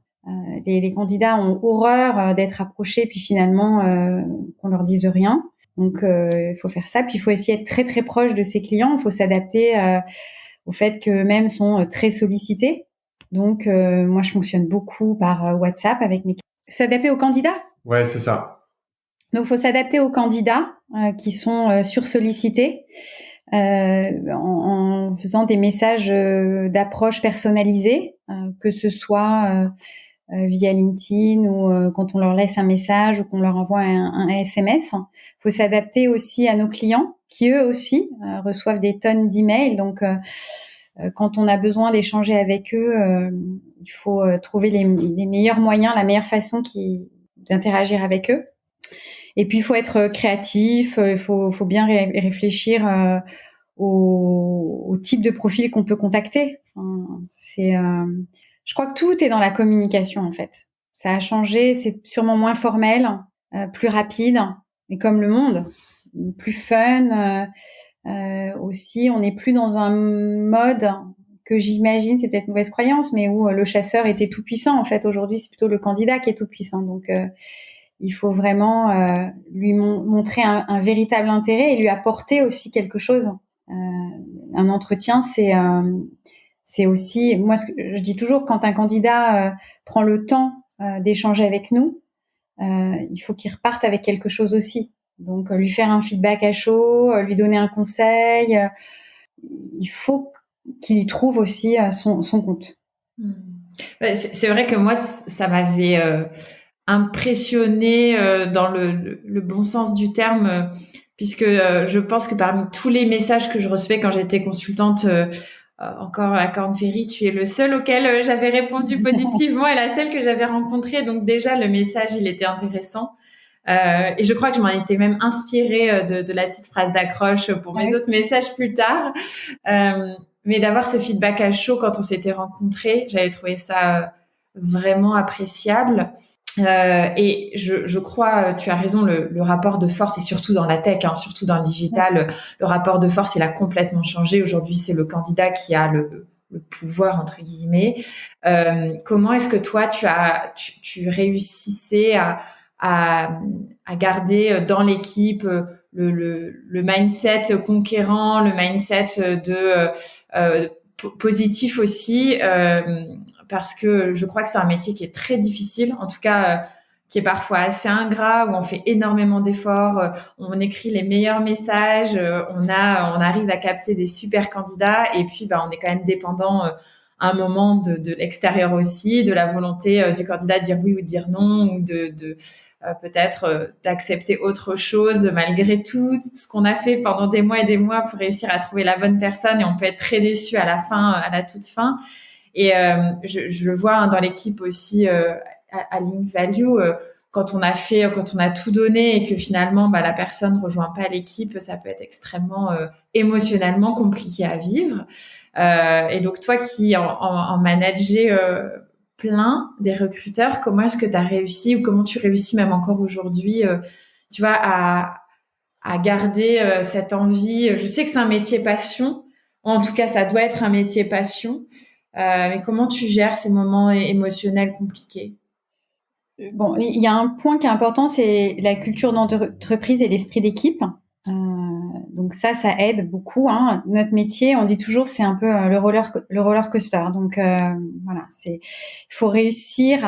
Les candidats ont horreur d'être approchés, puis finalement, qu'on leur dise rien. Donc, il faut faire ça. Puis, il faut essayer d'être très, très proche de ses clients. Il faut s'adapter au fait qu'eux-mêmes sont très sollicités. Donc, moi, je fonctionne beaucoup par WhatsApp avec mes clients. S'adapter aux candidats. Ouais, c'est ça. Donc, il faut s'adapter aux candidats qui sont sursollicités en faisant des messages d'approche personnalisés, que ce soit via LinkedIn ou quand on leur laisse un message ou qu'on leur envoie un SMS. Il faut s'adapter aussi à nos clients qui, eux aussi, reçoivent des tonnes d'emails. Donc, quand on a besoin d'échanger avec eux, il faut trouver les meilleurs moyens, la meilleure façon d'interagir avec eux. Et puis, il faut être créatif, il faut bien réfléchir au type de profil qu'on peut contacter. Je crois que tout est dans la communication, en fait. Ça a changé, c'est sûrement moins formel, plus rapide, mais comme le monde, plus fun. Aussi, on n'est plus dans un mode que j'imagine, c'est peut-être une mauvaise croyance, mais où le chasseur était tout puissant. En fait, aujourd'hui, c'est plutôt le candidat qui est tout puissant. Donc, il faut vraiment lui montrer un véritable intérêt et lui apporter aussi quelque chose. Un entretien, c'est aussi, moi, je dis toujours, quand un candidat prend le temps d'échanger avec nous, il faut qu'il reparte avec quelque chose aussi. Donc, lui faire un feedback à chaud, lui donner un conseil. Il faut qu'il y trouve aussi son compte. C'est vrai que moi, ça m'avait impressionné dans le bon sens du terme, puisque je pense que parmi tous les messages que je recevais quand j'étais consultante encore à Korn Ferry, tu es le seul auquel j'avais répondu positivement et la seule que j'avais rencontrée. Donc déjà, le message, il était intéressant. Et je crois que je m'en étais même inspirée de la petite phrase d'accroche pour mes autres messages plus tard. Mais d'avoir ce feedback à chaud quand on s'était rencontrés, j'avais trouvé ça vraiment appréciable. Et je crois, tu as raison, le rapport de force, et surtout dans la tech, surtout dans le digital, le rapport de force, il a complètement changé. Aujourd'hui, c'est le candidat qui a le pouvoir, entre guillemets. Comment est-ce que toi, tu réussissais à garder dans l'équipe le mindset conquérant, le mindset positif aussi, parce que je crois que c'est un métier qui est très difficile, en tout cas qui est parfois assez ingrat, où on fait énormément d'efforts, on écrit les meilleurs messages, on arrive à capter des super candidats, et puis on est quand même dépendant à un moment de l'extérieur aussi, de la volonté du candidat de dire oui ou de dire non, ou de peut-être d'accepter autre chose malgré tout ce qu'on a fait pendant des mois et des mois pour réussir à trouver la bonne personne, et on peut être très déçu à la fin, à la toute fin. Et je le vois dans l'équipe aussi à Link Value, quand on a tout donné et que finalement la personne rejoint pas l'équipe, ça peut être extrêmement émotionnellement compliqué à vivre. Et donc toi qui en manager plein des recruteurs, comment est-ce que tu as réussi, ou comment tu réussis même encore aujourd'hui, tu vois, à garder cette envie. Je sais que c'est un métier passion, en tout cas ça doit être un métier passion, mais comment tu gères ces moments émotionnels compliqués? Bon, il y a un point qui est important, c'est la culture d'entreprise et l'esprit d'équipe. Donc ça aide beaucoup. Notre métier, on dit toujours, c'est un peu le roller coaster. Donc voilà, il faut réussir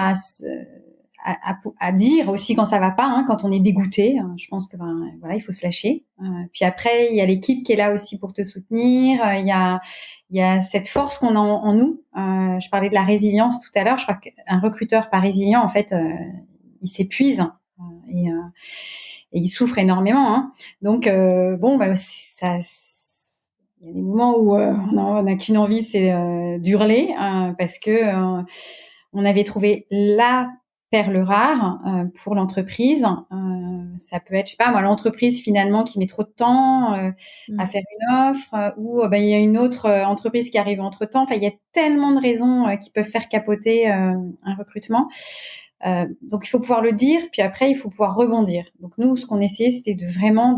à dire aussi quand ça va pas, quand on est dégoûté. Je pense que voilà, il faut se lâcher. Puis après, il y a l'équipe qui est là aussi pour te soutenir. Il y a cette force qu'on a en nous. Je parlais de la résilience tout à l'heure. Je crois qu'un recruteur pas résilient, en fait, il s'épuise et il souffre énormément. Donc ça. Il y a des moments où on n'a qu'une envie, c'est d'hurler, parce que on avait trouvé la perle rare pour l'entreprise. Ça peut être, je sais pas moi, l'entreprise finalement qui met trop de temps à faire une offre, ou il y a une autre entreprise qui arrive entre-temps. Enfin, il y a tellement de raisons qui peuvent faire capoter un recrutement. Donc il faut pouvoir le dire, puis après il faut pouvoir rebondir. Donc nous, ce qu'on essayait, c'était vraiment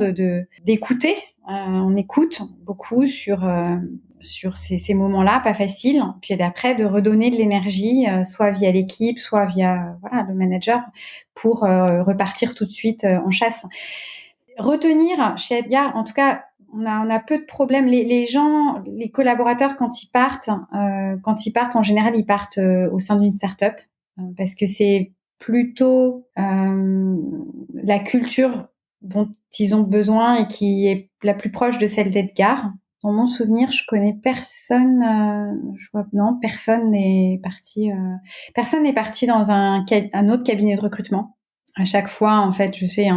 d'écouter. On écoute beaucoup sur ces moments-là, pas faciles. Puis après, de redonner de l'énergie, soit via l'équipe, soit via le manager, pour repartir tout de suite en chasse. Retenir chez Edgar, en tout cas, on a peu de problèmes. Les gens, les collaborateurs, quand ils partent, en général, ils partent au sein d'une start-up, parce que c'est plutôt la culture dont ils ont besoin et qui est la plus proche de celle d'Edgar. Dans mon souvenir, je connais personne. Personne n'est parti. Personne n'est parti dans un autre cabinet de recrutement. À chaque fois, en fait, je sais,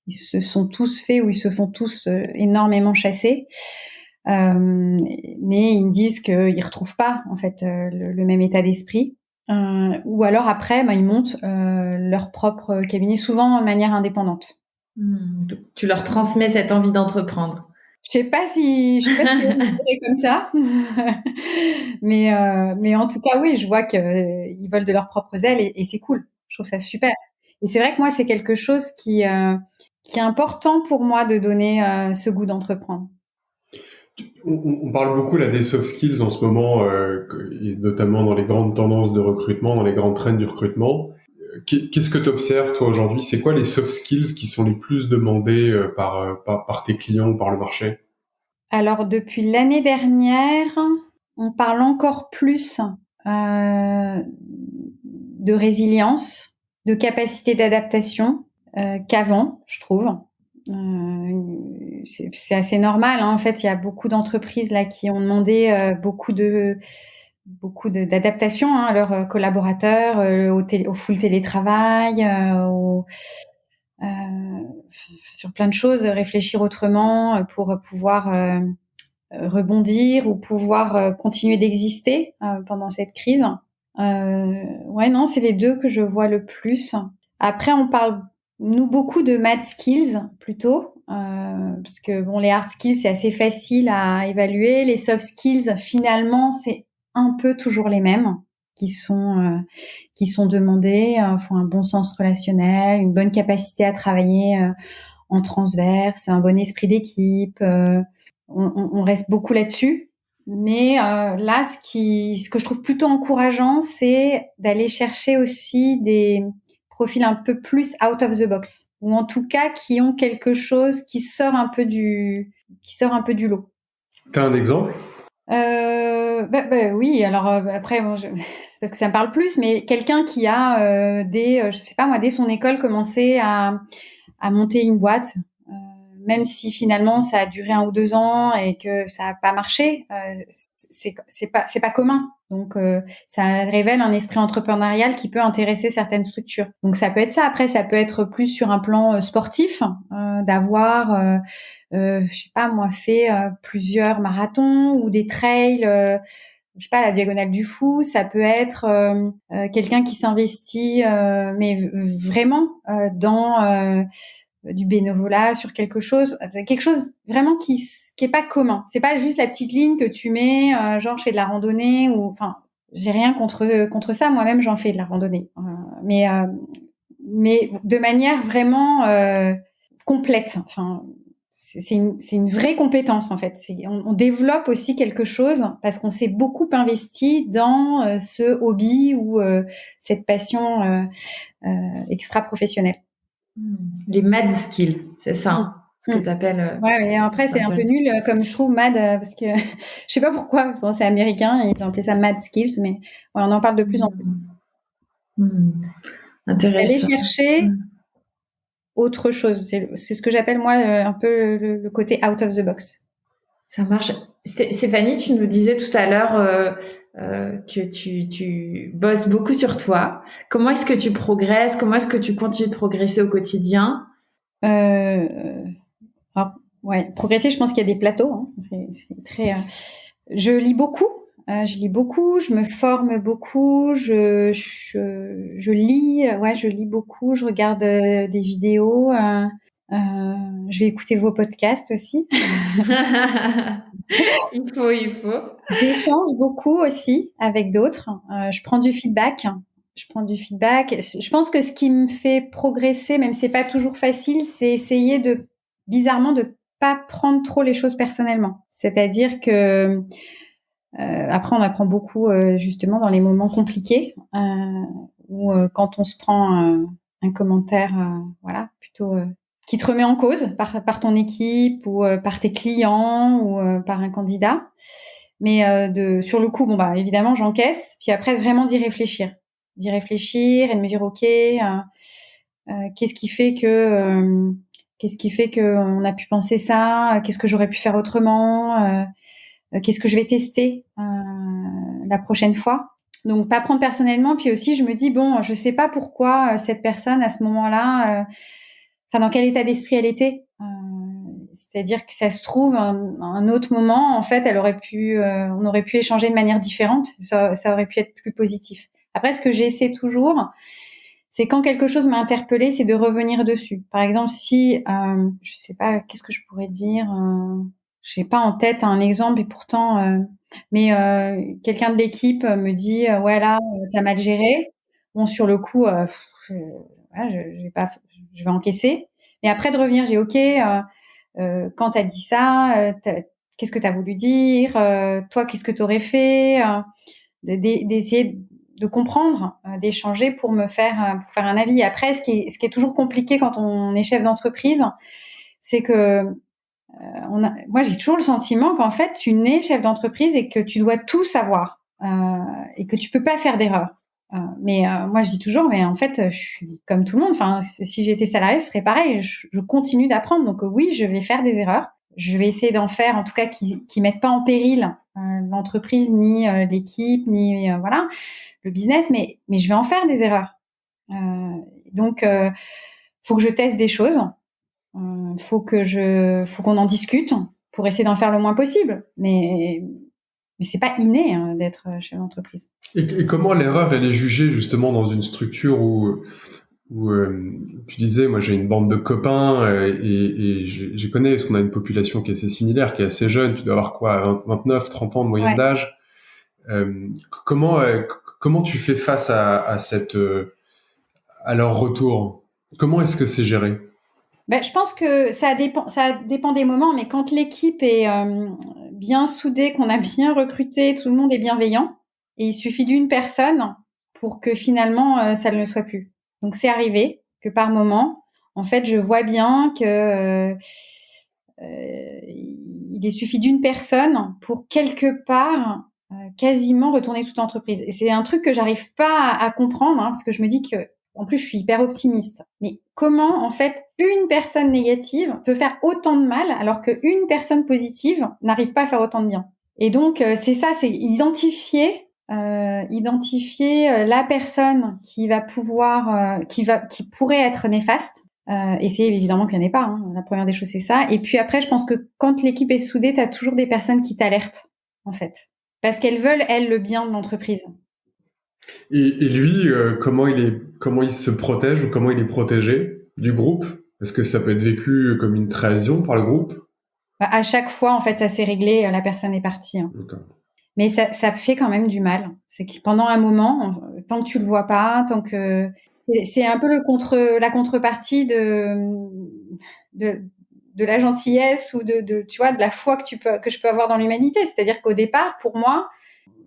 ils se sont tous faits, ou ils se font tous énormément chasser. Mais ils me disent qu'ils retrouvent pas, en fait, le même état d'esprit. Ou alors après, ils montent leur propre cabinet, souvent de manière indépendante. Tu leur transmets cette envie d'entreprendre. Je sais pas si je dirais comme ça, mais en tout cas, oui, je vois qu'ils volent de leurs propres ailes, et c'est cool. Je trouve ça super. Et c'est vrai que moi, c'est quelque chose qui est important pour moi, de donner ce goût d'entreprendre. On parle beaucoup là des soft skills en ce moment, et notamment dans les grandes tendances de recrutement, dans les grandes trends du recrutement. Qu'est-ce que tu observes toi aujourd'hui? C'est quoi les soft skills qui sont les plus demandés par tes clients ou par le marché? Alors depuis l'année dernière, on parle encore plus de résilience, de capacité d'adaptation qu'avant, je trouve. C'est assez normal, en fait. Il y a beaucoup d'entreprises là qui ont demandé beaucoup d'adaptation à leurs collaborateurs, au full télétravail, sur plein de choses, réfléchir autrement pour pouvoir rebondir, ou pouvoir continuer d'exister pendant cette crise. Non, c'est les deux que je vois le plus. Après, on parle, nous, beaucoup de math skills, plutôt. parce que bon, les hard skills, c'est assez facile à évaluer. Les soft skills, finalement, c'est un peu toujours les mêmes qui sont demandés. Faut un bon sens relationnel, une bonne capacité à travailler en transverse, un bon esprit d'équipe. On reste beaucoup là-dessus. Mais là, ce que je trouve plutôt encourageant, c'est d'aller chercher aussi des profils un peu plus out of the box, ou en tout cas qui ont quelque chose qui sort un peu du lot. T'as un exemple? Oui. Alors après, bon, c'est parce que ça me parle plus, mais quelqu'un qui a je sais pas moi, dès son école, commencé à monter une boîte. Même si finalement ça a duré 1 ou 2 ans et que ça n'a pas marché, c'est pas commun. Donc ça révèle un esprit entrepreneurial qui peut intéresser certaines structures. Donc ça peut être ça. Après, ça peut être plus sur un plan sportif, d'avoir je sais pas moi, fait plusieurs marathons ou des trails, je sais pas, la diagonale du fou. Ça peut être quelqu'un qui s'investit mais vraiment dans du bénévolat sur quelque chose vraiment qui est pas commun. C'est pas juste la petite ligne que tu mets, genre je fais de la randonnée, ou enfin, j'ai rien contre ça. Moi-même, j'en fais de la randonnée, mais de manière vraiment complète. Enfin, c'est une vraie compétence en fait. On développe aussi quelque chose parce qu'on s'est beaucoup investi dans ce hobby ou cette passion extra professionnelle. Les mad skills, c'est ça, ce que tu appelles. Ouais, mais après, c'est un peu nul, comme je trouve, mad, parce que je sais pas pourquoi. Bon, c'est américain, ils ont appelé ça mad skills, mais ouais, on en parle de plus en plus. Intéressant. Aller chercher autre chose. C'est ce que j'appelle, moi, un peu le côté out of the box. Ça marche. Stéphanie, tu nous disais tout à l'heure que tu bosses beaucoup sur toi. Comment est-ce que tu progresses? Comment est-ce que tu continues de progresser au quotidien? Ouais, progresser, je pense qu'il y a des plateaux. Hein. C'est très. Je lis beaucoup. Je me forme beaucoup. Je lis. Ouais, je lis beaucoup. Je regarde des vidéos. Je vais écouter vos podcasts aussi. Il faut. J'échange beaucoup aussi avec d'autres. Je prends du feedback. Je pense que ce qui me fait progresser, même si c'est pas toujours facile, c'est essayer bizarrement, de pas prendre trop les choses personnellement. C'est-à-dire que après, on apprend beaucoup justement dans les moments compliqués, où quand on se prend un commentaire, voilà, plutôt qui te remet en cause par ton équipe ou par tes clients ou par un candidat. Mais sur le coup, bon bah évidemment, j'encaisse. Puis après, vraiment d'y réfléchir et de me dire ok, qu'est-ce qui fait que on a pu penser ça, qu'est-ce que j'aurais pu faire autrement, qu'est-ce que je vais tester la prochaine fois. Donc pas prendre personnellement. Puis aussi, je me dis bon, je sais pas pourquoi cette personne à ce moment-là, dans quel état d'esprit elle était. C'est-à-dire que ça se trouve un autre moment, en fait, on aurait pu échanger de manière différente. Ça aurait pu être plus positif. Après, ce que j'essaie toujours, c'est quand quelque chose m'a interpellée, c'est de revenir dessus. Par exemple, si je sais pas, qu'est-ce que je pourrais dire, j'ai pas en tête un exemple, et pourtant, mais quelqu'un de l'équipe me dit ouais là, t'as mal géré. Bon, sur le coup, je vais encaisser. Mais après de revenir, j'ai ok. Quand t'as dit ça, qu'est-ce que t'as voulu dire, toi, qu'est-ce que t'aurais fait, d'essayer de comprendre, d'échanger pour faire un avis. Après, ce qui est toujours compliqué quand on est chef d'entreprise, c'est que moi, j'ai toujours le sentiment qu'en fait, tu nais chef d'entreprise et que tu dois tout savoir et que tu peux pas faire d'erreur. Mais moi, je dis toujours, mais en fait, je suis comme tout le monde. Enfin, si j'étais salarié, ce serait pareil. Je continue d'apprendre. Donc oui, je vais faire des erreurs. Je vais essayer d'en faire, en tout cas, qui mettent pas en péril l'entreprise, ni l'équipe, ni voilà, le business. Mais je vais en faire des erreurs. Donc, faut que je teste des choses. Faut qu'on en discute pour essayer d'en faire le moins possible. Mais c'est pas inné d'être chef d'entreprise. Et comment l'erreur, elle est jugée justement dans une structure où où tu disais, moi j'ai une bande de copains et je connais, parce qu'on a une population qui est assez similaire, qui est assez jeune. Tu dois avoir quoi, 29, 30 ans de moyenne Ouais. d'âge. Comment comment tu fais face à cette à leur retour? Comment est-ce que c'est géré? Ben, je pense que ça dépend des moments, mais quand l'équipe est bien soudée, qu'on a bien recruté, tout le monde est bienveillant, et il suffit d'une personne pour que finalement ça ne le soit plus. Donc c'est arrivé que par moment, en fait, je vois bien que il est suffi d'une personne pour quelque part quasiment retourner toute l'entreprise. Et c'est un truc que j'arrive pas à comprendre, parce que je me dis que, en plus, je suis hyper optimiste. Mais comment, en fait, une personne négative peut faire autant de mal alors qu'une personne positive n'arrive pas à faire autant de bien? Et donc, c'est ça, c'est identifier la personne qui va pouvoir, qui pourrait être néfaste. Essayer évidemment qu'il n'y en ait pas. La première des choses, c'est ça. Et puis après, je pense que quand l'équipe est soudée, tu as toujours des personnes qui t'alertent, en fait. Parce qu'elles veulent, elles, le bien de l'entreprise. Et lui, comment il se protège ou comment il est protégé du groupe? Parce que ça peut être vécu comme une trahison par le groupe. Bah, à chaque fois, en fait, ça s'est réglé, la personne est partie. D'accord. Mais ça fait quand même du mal. C'est que pendant un moment, tant que tu le vois pas, tant que c'est un peu la contrepartie de de la gentillesse ou tu vois, de la foi que je peux avoir dans l'humanité. C'est-à-dire qu'au départ, pour moi,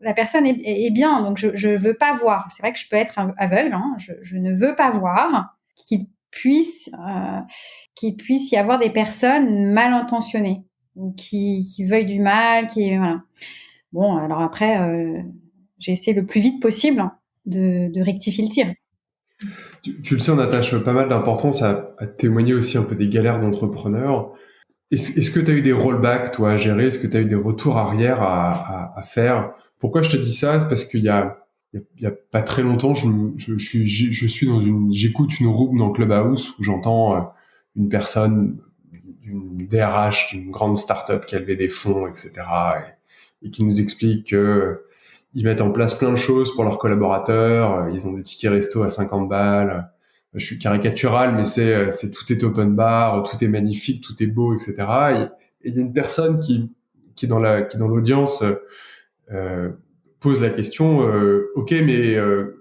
la personne est bien, donc je veux pas voir. C'est vrai que je peux être aveugle, je ne veux pas voir qu'il puisse y avoir des personnes mal intentionnées ou qui veuillent du mal, voilà. Bon, alors après, j'essaie le plus vite possible de rectifier le tir. Tu le sais, on attache pas mal d'importance à témoigner aussi un peu des galères d'entrepreneurs. Est-ce que tu as eu des rollbacks, toi, à gérer? Est-ce que tu as eu des retours arrière à faire? Pourquoi je te dis ça? C'est parce il y a pas très longtemps, je suis j'écoute une room dans Clubhouse où j'entends une personne, d'une DRH d'une grande startup qui a levé des fonds, etc. Et qui nous explique que ils mettent en place plein de choses pour leurs collaborateurs. Ils ont des tickets resto à 50 balles. Je suis caricatural, mais c'est tout est open bar, tout est magnifique, tout est beau, etc. Et il y a une personne qui est qui est dans l'audience euh, pose la question, ok, mais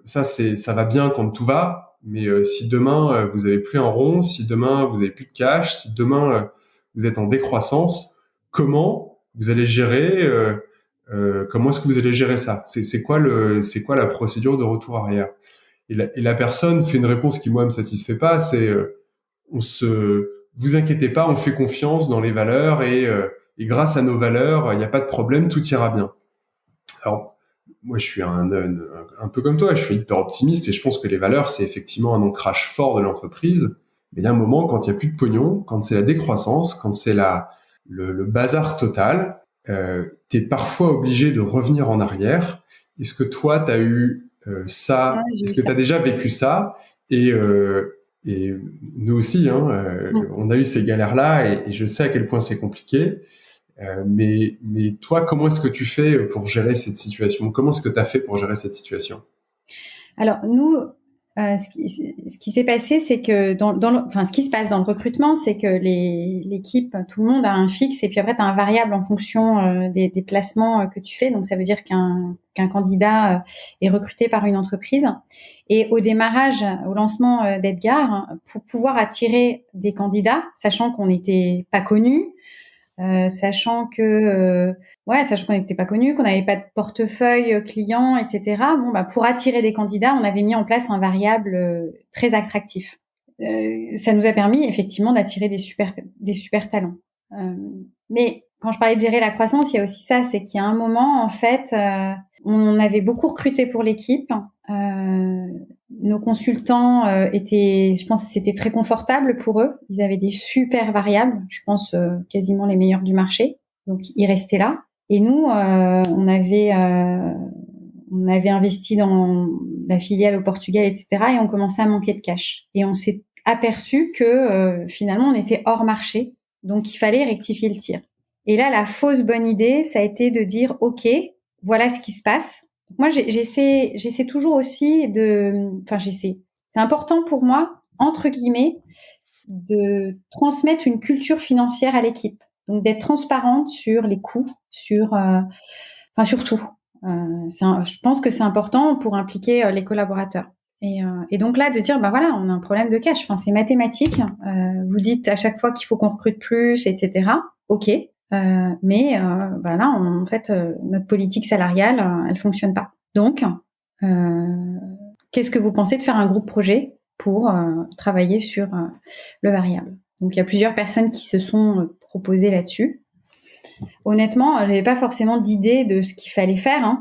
ça va bien quand tout va, mais si demain vous avez plus un rond, si demain vous avez plus de cash, si demain vous êtes en décroissance, comment vous allez gérer comment est-ce que vous allez gérer ça? C'est quoi la procédure de retour arrière? Et la personne fait une réponse qui moi me satisfait pas, c'est vous inquiétez pas, on fait confiance dans les valeurs et grâce à nos valeurs, il n'y a pas de problème, tout ira bien. Alors, moi, je suis un peu comme toi, je suis hyper optimiste et je pense que les valeurs, c'est effectivement un ancrage fort de l'entreprise. Mais il y a un moment, quand il n'y a plus de pognon, quand c'est la décroissance, quand c'est le bazar total, t'es parfois obligé de revenir en arrière. Est-ce que toi, t'as eu Ouais, ça? j'ai Est-ce eu que ça. t'as déjà vécu ça? Et, et nous aussi, on a eu ces galères-là et je sais à quel point c'est compliqué. Mais toi, comment est-ce que tu fais pour gérer cette situation? Comment est-ce que tu as fait pour gérer cette situation? Alors nous, ce qui s'est passé, c'est que enfin, ce qui se passe dans le recrutement, c'est que l'équipe, tout le monde a un fixe et puis après tu as un variable en fonction des placements que tu fais. Donc ça veut dire qu'un candidat est recruté par une entreprise. Et au démarrage, au lancement d'Edgar, pour pouvoir attirer des candidats, sachant qu'on n'était pas connus, sachant qu'on n'était pas connu, qu'on n'avait pas de portefeuille client, etc. Bon, bah, pour attirer des candidats, on avait mis en place un variable très attractif. Ça nous a permis effectivement d'attirer des super talents. Mais quand je parlais de gérer la croissance, il y a aussi ça, c'est qu'il y a un moment, en fait, on avait beaucoup recruté pour l'équipe. Nos consultants je pense que c'était très confortable pour eux. Ils avaient des super variables, je pense quasiment les meilleurs du marché. Donc ils restaient là. Et nous, on avait investi dans la filiale au Portugal, etc. Et on commençait à manquer de cash. Et on s'est aperçu que finalement on était hors marché. Donc il fallait rectifier le tir. Et là, la fausse bonne idée, ça a été de dire OK, voilà ce qui se passe. Moi, j'essaie toujours aussi j'essaie. c'est important pour moi, entre guillemets, de transmettre une culture financière à l'équipe. Donc, d'être transparente sur les coûts, sur tout. Je pense que c'est important pour impliquer les collaborateurs. Et donc là, de dire, voilà, on a un problème de cash. Enfin, c'est mathématique. Vous dites à chaque fois qu'il faut qu'on recrute plus, etc. OK. Mais là, en fait, notre politique salariale, elle fonctionne pas. Donc, qu'est-ce que vous pensez de faire un groupe projet pour travailler sur le variable? Donc, il y a plusieurs personnes qui se sont proposées là-dessus. Honnêtement, j'avais pas forcément d'idée de ce qu'il fallait faire.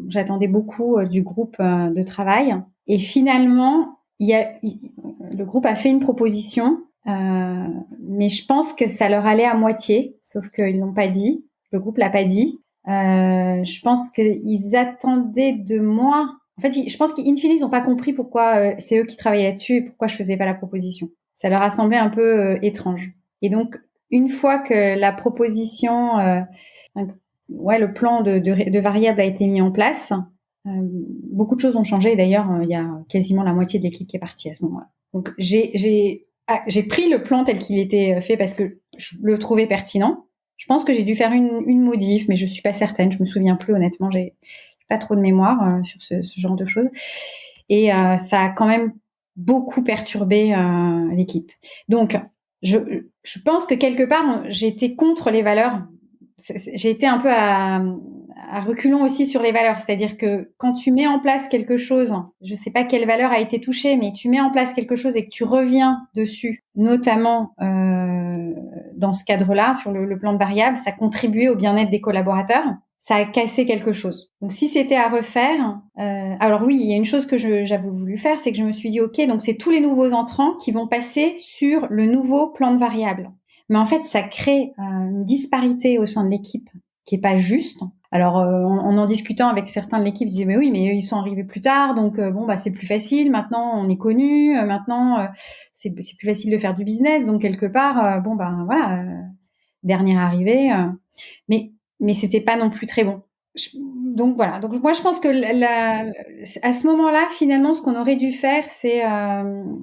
J'attendais beaucoup du groupe de travail. Et finalement, le groupe a fait une proposition, mais je pense que ça leur allait à moitié, sauf qu'ils l'ont pas dit. Le groupe l'a pas dit. Je pense qu'ils attendaient de moi. En fait, je pense qu'in fine, ils n'ont pas compris pourquoi c'est eux qui travaillaient là-dessus et pourquoi je faisais pas la proposition. Ça leur a semblé un peu étrange. Et donc, une fois que la proposition, le plan de variable a été mis en place, beaucoup de choses ont changé. D'ailleurs, il y a quasiment la moitié de l'équipe qui est partie à ce moment-là. Donc, j'ai pris le plan tel qu'il était fait parce que je le trouvais pertinent. Je pense que j'ai dû faire une modif, mais je suis pas certaine. Je me souviens plus, honnêtement. J'ai pas trop de mémoire sur ce genre de choses. Et ça a quand même beaucoup perturbé l'équipe. Donc, je pense que quelque part, j'étais contre les valeurs. J'ai été un peu à reculons aussi sur les valeurs. C'est-à-dire que quand tu mets en place quelque chose, je sais pas quelle valeur a été touchée, mais tu mets en place quelque chose et que tu reviens dessus, notamment dans ce cadre-là, sur le plan de variable, ça contribuait au bien-être des collaborateurs. Ça a cassé quelque chose. Donc, si c'était à refaire, alors oui, il y a une chose que j'avais voulu faire, c'est que je me suis dit, OK, donc c'est tous les nouveaux entrants qui vont passer sur le nouveau plan de variable. Mais en fait, ça crée une disparité au sein de l'équipe qui est pas juste. Alors, en discutant avec certains de l'équipe, je disais, mais oui, mais eux, ils sont arrivés plus tard, donc c'est plus facile. Maintenant, on est connus. Maintenant, c'est plus facile de faire du business. Donc, quelque part, dernier arrivé. Mais c'était pas non plus très bon. Donc voilà. Donc moi je pense que à ce moment-là, finalement, ce qu'on aurait dû faire, c'est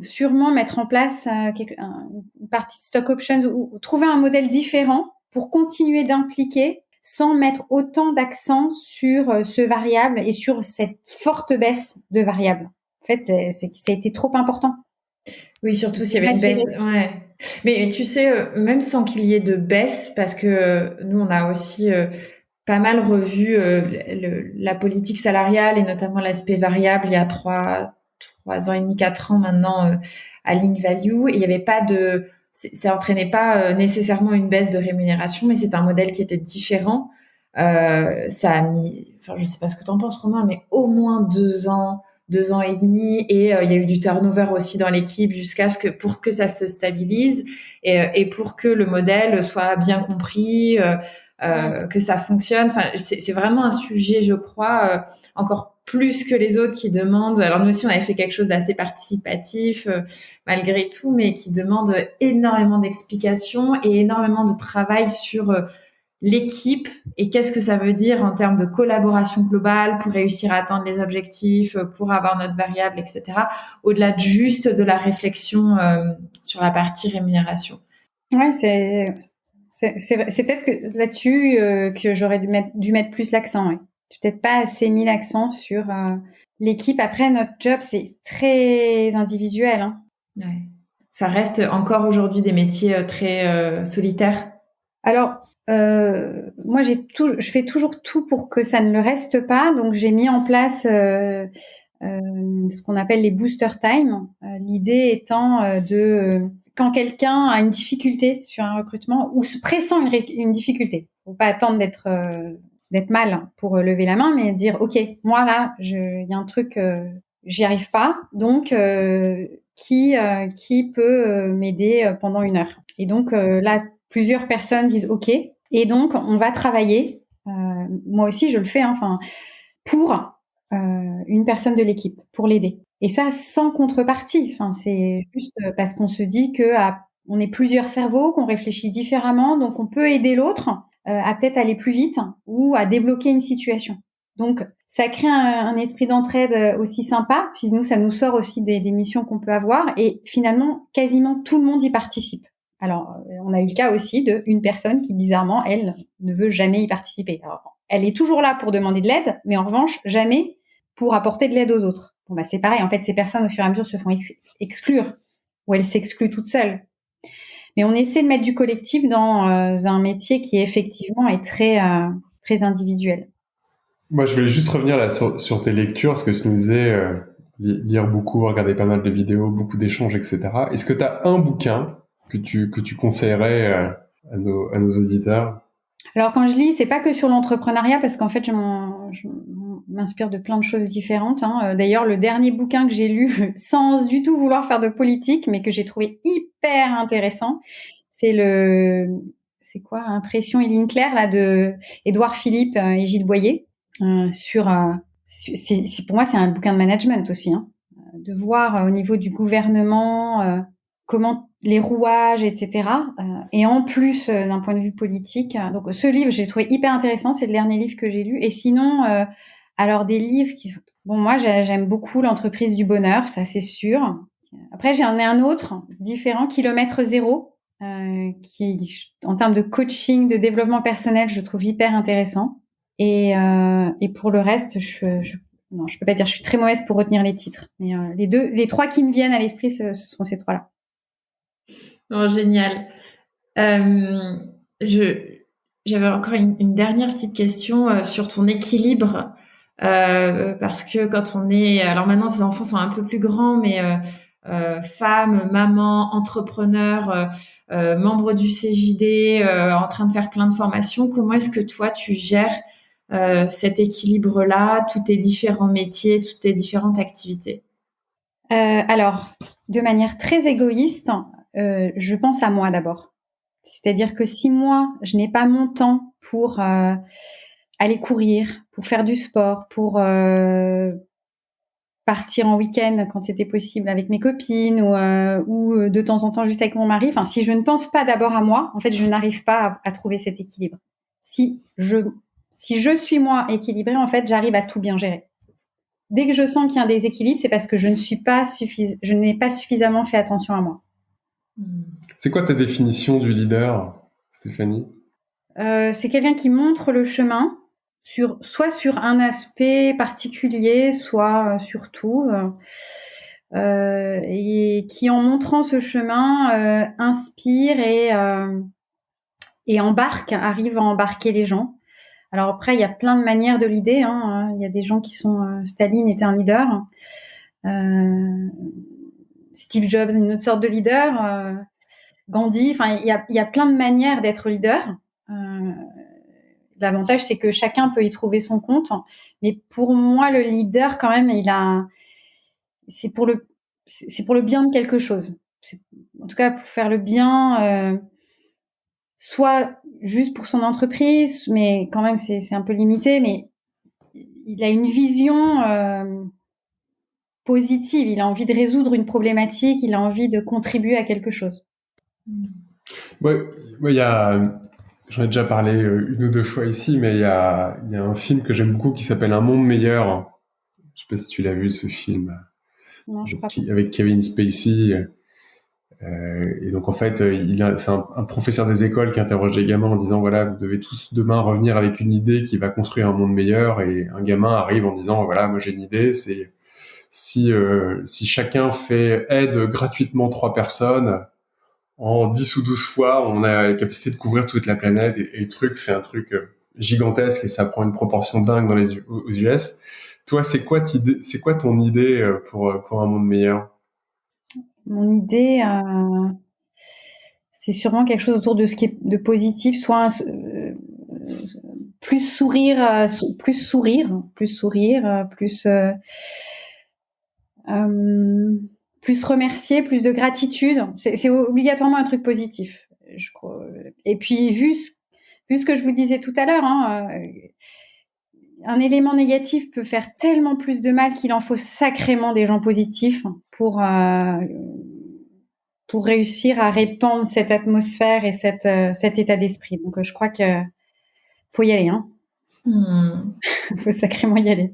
sûrement mettre en place une partie stock options ou trouver un modèle différent pour continuer d'impliquer sans mettre autant d'accent sur ce variable et sur cette forte baisse de variable. En fait, ça a été trop important. Oui, surtout s'il y avait une baisse. Ouais. Mais tu sais, même sans qu'il y ait de baisse, parce que nous, on a aussi pas mal revu la politique salariale et notamment l'aspect variable il y a 3 ans et demi, 4 ans maintenant à Link Value. Et il n'y avait pas ça entraînait pas nécessairement une baisse de rémunération, mais c'est un modèle qui était différent. Ça a mis, je sais pas ce que t'en penses, Romain, mais au moins 2 ans et demi, et il y a eu du turnover aussi dans l'équipe pour que ça se stabilise et pour que le modèle soit bien compris, que ça fonctionne. Enfin, c'est vraiment un sujet, je crois, encore plus que les autres qui demandent. Alors nous aussi, on avait fait quelque chose d'assez participatif malgré tout, mais qui demande énormément d'explications et énormément de travail sur l'équipe et qu'est-ce que ça veut dire en termes de collaboration globale pour réussir à atteindre les objectifs, pour avoir notre variable, etc. Au-delà juste de la réflexion sur la partie rémunération. Ouais, c'est peut-être que là-dessus que j'aurais dû mettre plus l'accent. Ouais. J'ai peut-être pas assez mis l'accent sur l'équipe. Après, notre job, c'est très individuel. Hein. Ouais. Ça reste encore aujourd'hui des métiers très solitaires. Alors, moi, je fais toujours tout pour que ça ne le reste pas. Donc, j'ai mis en place ce qu'on appelle les booster time. L'idée étant quand quelqu'un a une difficulté sur un recrutement ou se pressent une difficulté, faut pas attendre d'être mal pour lever la main, mais dire OK, moi là, il y a un truc, j'y arrive pas, donc qui peut m'aider pendant 1 heure. Et donc là, plusieurs personnes disent OK, et donc on va travailler. Moi aussi, je le fais, pour une personne de l'équipe, pour l'aider. Et ça, sans contrepartie. C'est juste parce qu'on se dit on est plusieurs cerveaux, qu'on réfléchit différemment, donc on peut aider l'autre à peut-être aller plus vite ou à débloquer une situation. Donc, ça crée un esprit d'entraide aussi sympa. Puis nous, ça nous sort aussi des missions qu'on peut avoir. Et finalement, quasiment tout le monde y participe. Alors, on a eu le cas aussi d'une personne qui, bizarrement, elle, ne veut jamais y participer. Alors, elle est toujours là pour demander de l'aide, mais en revanche, jamais pour apporter de l'aide aux autres. Bon, bah, c'est pareil. En fait, ces personnes, au fur et à mesure, se font exclure, ou elles s'excluent toutes seules. Mais on essaie de mettre du collectif dans un métier qui, effectivement, est très, très individuel. Moi, je voulais juste revenir là sur tes lectures, parce que tu nous disais lire beaucoup, regarder pas mal de vidéos, beaucoup d'échanges, etc. Est-ce que tu as un bouquin que tu conseillerais à nos auditeurs? Alors, quand je lis, c'est pas que sur l'entrepreneuriat, parce qu'en fait, je m'inspire de plein de choses différentes. D'ailleurs, le dernier bouquin que j'ai lu, sans du tout vouloir faire de politique, mais que j'ai trouvé hyper intéressant, c'est quoi, Impression et ligne claire, là, de Édouard Philippe et Gilles Boyer, pour moi, c'est un bouquin de management aussi, de voir au niveau du gouvernement comment les rouages, etc. Et en plus, d'un point de vue politique. Donc, ce livre, j'ai trouvé hyper intéressant. C'est le dernier livre que j'ai lu. Et sinon, alors des livres qui... Bon, moi, j'aime beaucoup L'entreprise du bonheur, ça c'est sûr. Après, j'en ai un autre, différent, Kilomètre zéro, qui, en termes de coaching, de développement personnel, je trouve hyper intéressant. Et pour le reste, non, je peux pas dire, je suis très mauvaise pour retenir les titres. Mais les trois qui me viennent à l'esprit, ce sont ces trois-là. Oh, génial. J'avais encore une dernière petite question sur ton équilibre, parce que quand on est, alors maintenant tes enfants sont un peu plus grands, mais femme, maman, entrepreneur, membre du CJD, en train de faire plein de formations, comment est-ce que toi tu gères cet équilibre-là, tous tes différents métiers, toutes tes différentes activités? Alors, de manière très égoïste, je pense à moi d'abord. C'est-à-dire que si moi, je n'ai pas mon temps pour aller courir, pour faire du sport, pour partir en week-end quand c'était possible avec mes copines ou de temps en temps juste avec mon mari, enfin, si je ne pense pas d'abord à moi, en fait, je n'arrive pas à trouver cet équilibre. Si je suis moi équilibrée, en fait, j'arrive à tout bien gérer. Dès que je sens qu'il y a un déséquilibre, c'est parce que je n'ai pas suffisamment fait attention à moi. C'est quoi ta définition du leader, Stéphanie? C'est quelqu'un qui montre le chemin, soit sur un aspect particulier, soit sur tout, et qui, en montrant ce chemin, inspire et arrive à embarquer les gens. Alors après, il y a plein de manières de l'idée. Il y a des gens qui sont... Staline était un leader. Steve Jobs est une autre sorte de leader. Gandhi, enfin, il y a plein de manières d'être leader. L'avantage, c'est que chacun peut y trouver son compte. Mais pour moi, le leader, quand même, c'est pour le bien de quelque chose. En tout cas, pour faire le bien, soit juste pour son entreprise, mais quand même, c'est un peu limité, mais il a une vision positive. Il a envie de résoudre une problématique, il a envie de contribuer à quelque chose. Ouais, j'en ai déjà parlé une ou deux fois ici, mais il y a un film que j'aime beaucoup qui s'appelle Un monde meilleur. Je sais pas si tu l'as vu, ce film. Non, je crois pas. Avec Kevin Spacey. Et donc en fait, c'est un professeur des écoles qui interroge les gamins en disant voilà, vous devez tous demain revenir avec une idée qui va construire un monde meilleur. Et un gamin arrive en disant voilà, moi j'ai une idée, c'est si chacun aide gratuitement 3 personnes, en 10 ou 12 fois, on a la capacité de couvrir toute la planète et le truc fait un truc gigantesque et ça prend une proportion dingue aux US. Toi, c'est quoi ton idée pour un monde meilleur? Mon idée, c'est sûrement quelque chose autour de ce qui est de positif, soit plus sourire, plus remercier, plus de gratitude. C'est obligatoirement un truc positif, je crois. Et puis, vu ce que je vous disais tout à l'heure, un élément négatif peut faire tellement plus de mal qu'il en faut sacrément des gens positifs pour réussir à répandre cette atmosphère et cet état d'esprit. Donc, je crois que faut y aller. Faut sacrément y aller.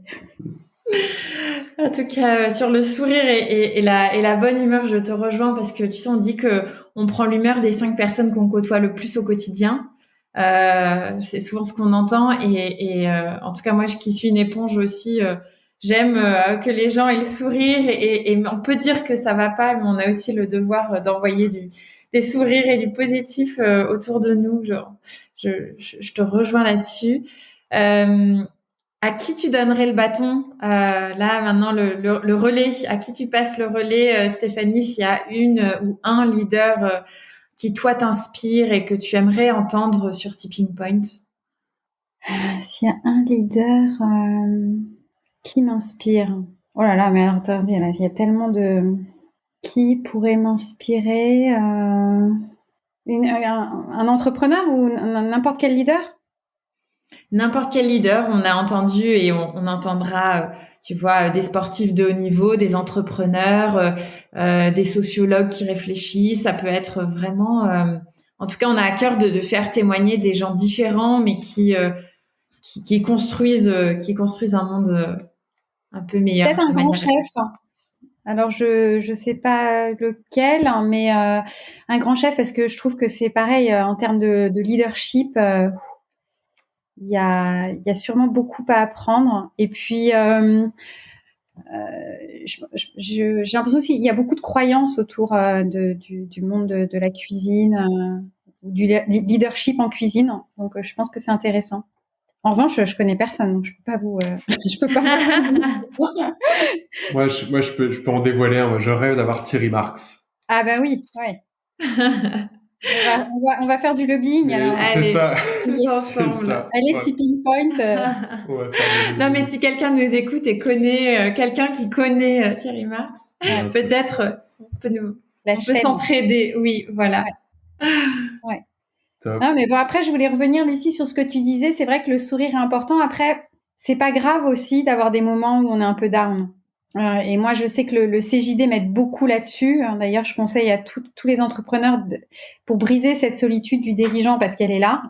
En tout cas, sur le sourire et la bonne humeur, je te rejoins parce que tu sais, on dit que on prend l'humeur des 5 personnes qu'on côtoie le plus au quotidien. C'est souvent ce qu'on entend et en tout cas moi qui suis une éponge aussi, j'aime que les gens aient le sourire et on peut dire que ça va pas, mais on a aussi le devoir d'envoyer des sourires et du positif autour de nous. Genre, je te rejoins là-dessus. À qui tu donnerais le bâton là maintenant le relais? À qui tu passes le relais, Stéphanie, s'il y a une ou un leader qui toi t'inspire et que tu aimerais entendre sur Tipping Point? S'il y a un leader qui m'inspire. Oh là là, mais alors attendez, là, il y a tellement de... Qui pourrait m'inspirer un entrepreneur ou n'importe quel leader? N'importe quel leader, on a entendu et on entendra, tu vois, des sportifs de haut niveau, des entrepreneurs, des sociologues qui réfléchissent. Ça peut être vraiment, en tout cas, on a à cœur de faire témoigner des gens différents, mais qui construisent un monde un peu meilleur. Peut-être un grand chef. Alors je sais pas lequel, hein, mais un grand chef parce que je trouve que c'est pareil en termes de leadership. Il y a sûrement beaucoup à apprendre. Et puis j'ai l'impression aussi il y a beaucoup de croyances autour du monde de la cuisine, du leadership en cuisine. Donc je pense que c'est intéressant. En revanche, je connais personne, donc je peux pas vous. Je peux pas. Moi, je peux en dévoiler un. Moi, je rêve d'avoir Thierry Marx. Ah bah oui, ouais. On va faire du lobbying alors. C'est ça. C'est ça. Allez, Ouais. Tipping Point. Non, mais si quelqu'un nous écoute et connaît quelqu'un qui connaît Thierry Marx, peut-être on peut s'entraider. Oui, voilà. Ouais. Non, mais bon, après, je voulais revenir, Lucie, sur ce que tu disais. C'est vrai que le sourire est important. Après, c'est pas grave aussi d'avoir des moments où on est un peu down. Et moi, je sais que le CJD m'aide beaucoup là-dessus. D'ailleurs, je conseille à tous les entrepreneurs pour briser cette solitude du dirigeant, parce qu'elle est là,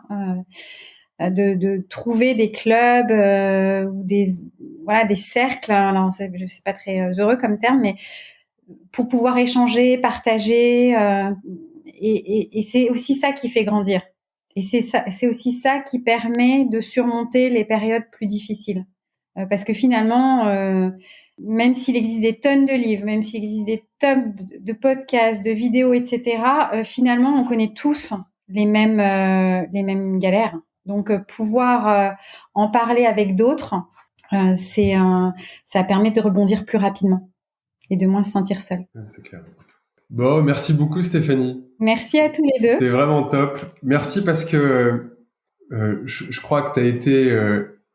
de trouver des clubs ou des cercles. Alors, je sais pas très heureux comme terme, mais pour pouvoir échanger, partager. Et c'est aussi ça qui fait grandir. Et c'est aussi ça qui permet de surmonter les périodes plus difficiles. Parce que finalement, même s'il existe des tonnes de livres, même s'il existe des tonnes de podcasts, de vidéos, etc., finalement, on connaît tous les mêmes galères. Donc, pouvoir en parler avec d'autres, ça permet de rebondir plus rapidement et de moins se sentir seul. C'est clair. Bon, merci beaucoup Stéphanie. Merci à tous les deux. C'était vraiment top. Merci parce que je crois que tu as été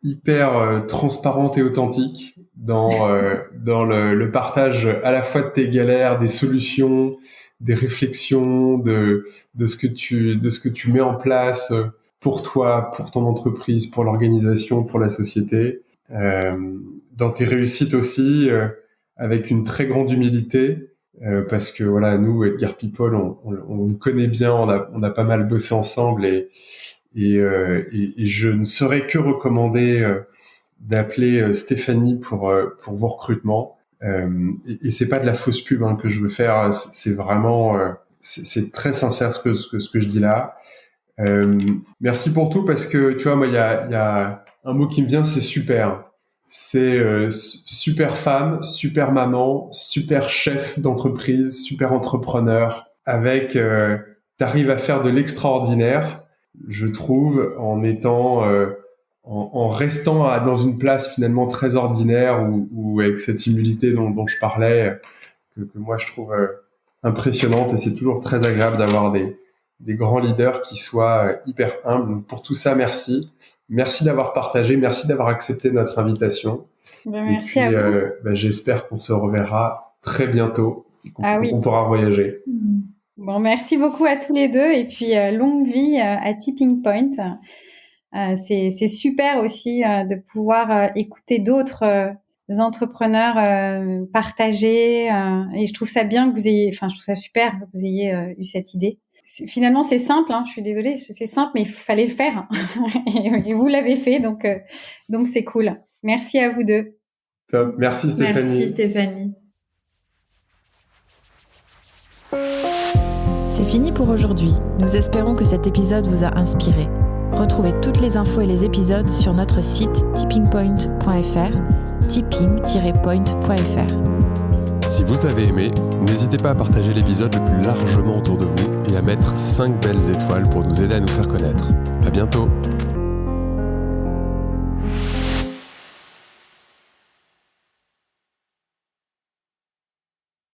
hyper transparente et authentique dans le partage à la fois de tes galères, des solutions, des réflexions, de ce que tu mets en place pour toi, pour ton entreprise, pour l'organisation, pour la société, dans tes réussites aussi, avec une très grande humilité. Parce que voilà, nous, Edgar People, on vous connaît bien, on a pas mal bossé ensemble et je ne saurais que recommander d'appeler Stéphanie pour vos recrutements. Et c'est pas de la fausse pub que je veux faire, c'est vraiment c'est très sincère ce que je dis là. Merci pour tout parce que tu vois, moi il y a un mot qui me vient, c'est super. C'est super femme, super maman, super chef d'entreprise, super entrepreneur. Avec, t'arrives à faire de l'extraordinaire, je trouve, en étant, en restant dans une place finalement très ordinaire ou avec cette humilité dont je parlais, que moi je trouve impressionnante. Et c'est toujours très agréable d'avoir des grands leaders qui soient hyper humbles. Donc pour tout ça, merci. Merci d'avoir partagé, merci d'avoir accepté notre invitation. Merci à vous. J'espère qu'on se reverra très bientôt et qu'on pourra voyager. Bon, merci beaucoup à tous les deux et puis longue vie à Tipping Point. C'est super aussi de pouvoir écouter d'autres entrepreneurs partager et je trouve ça bien que je trouve ça super que vous ayez eu cette idée. finalement, c'est simple. Je suis désolée, c'est simple, mais il fallait le faire. Et vous l'avez fait, donc c'est cool. Merci à vous deux. Top. Merci Stéphanie. Merci Stéphanie. C'est fini pour aujourd'hui. Nous espérons que cet épisode vous a inspiré. Retrouvez toutes les infos et les épisodes sur notre site tippingpoint.fr, tipping-point.fr. Si vous avez aimé, n'hésitez pas à partager l'épisode le plus largement autour de vous et à mettre 5 belles étoiles pour nous aider à nous faire connaître. À bientôt!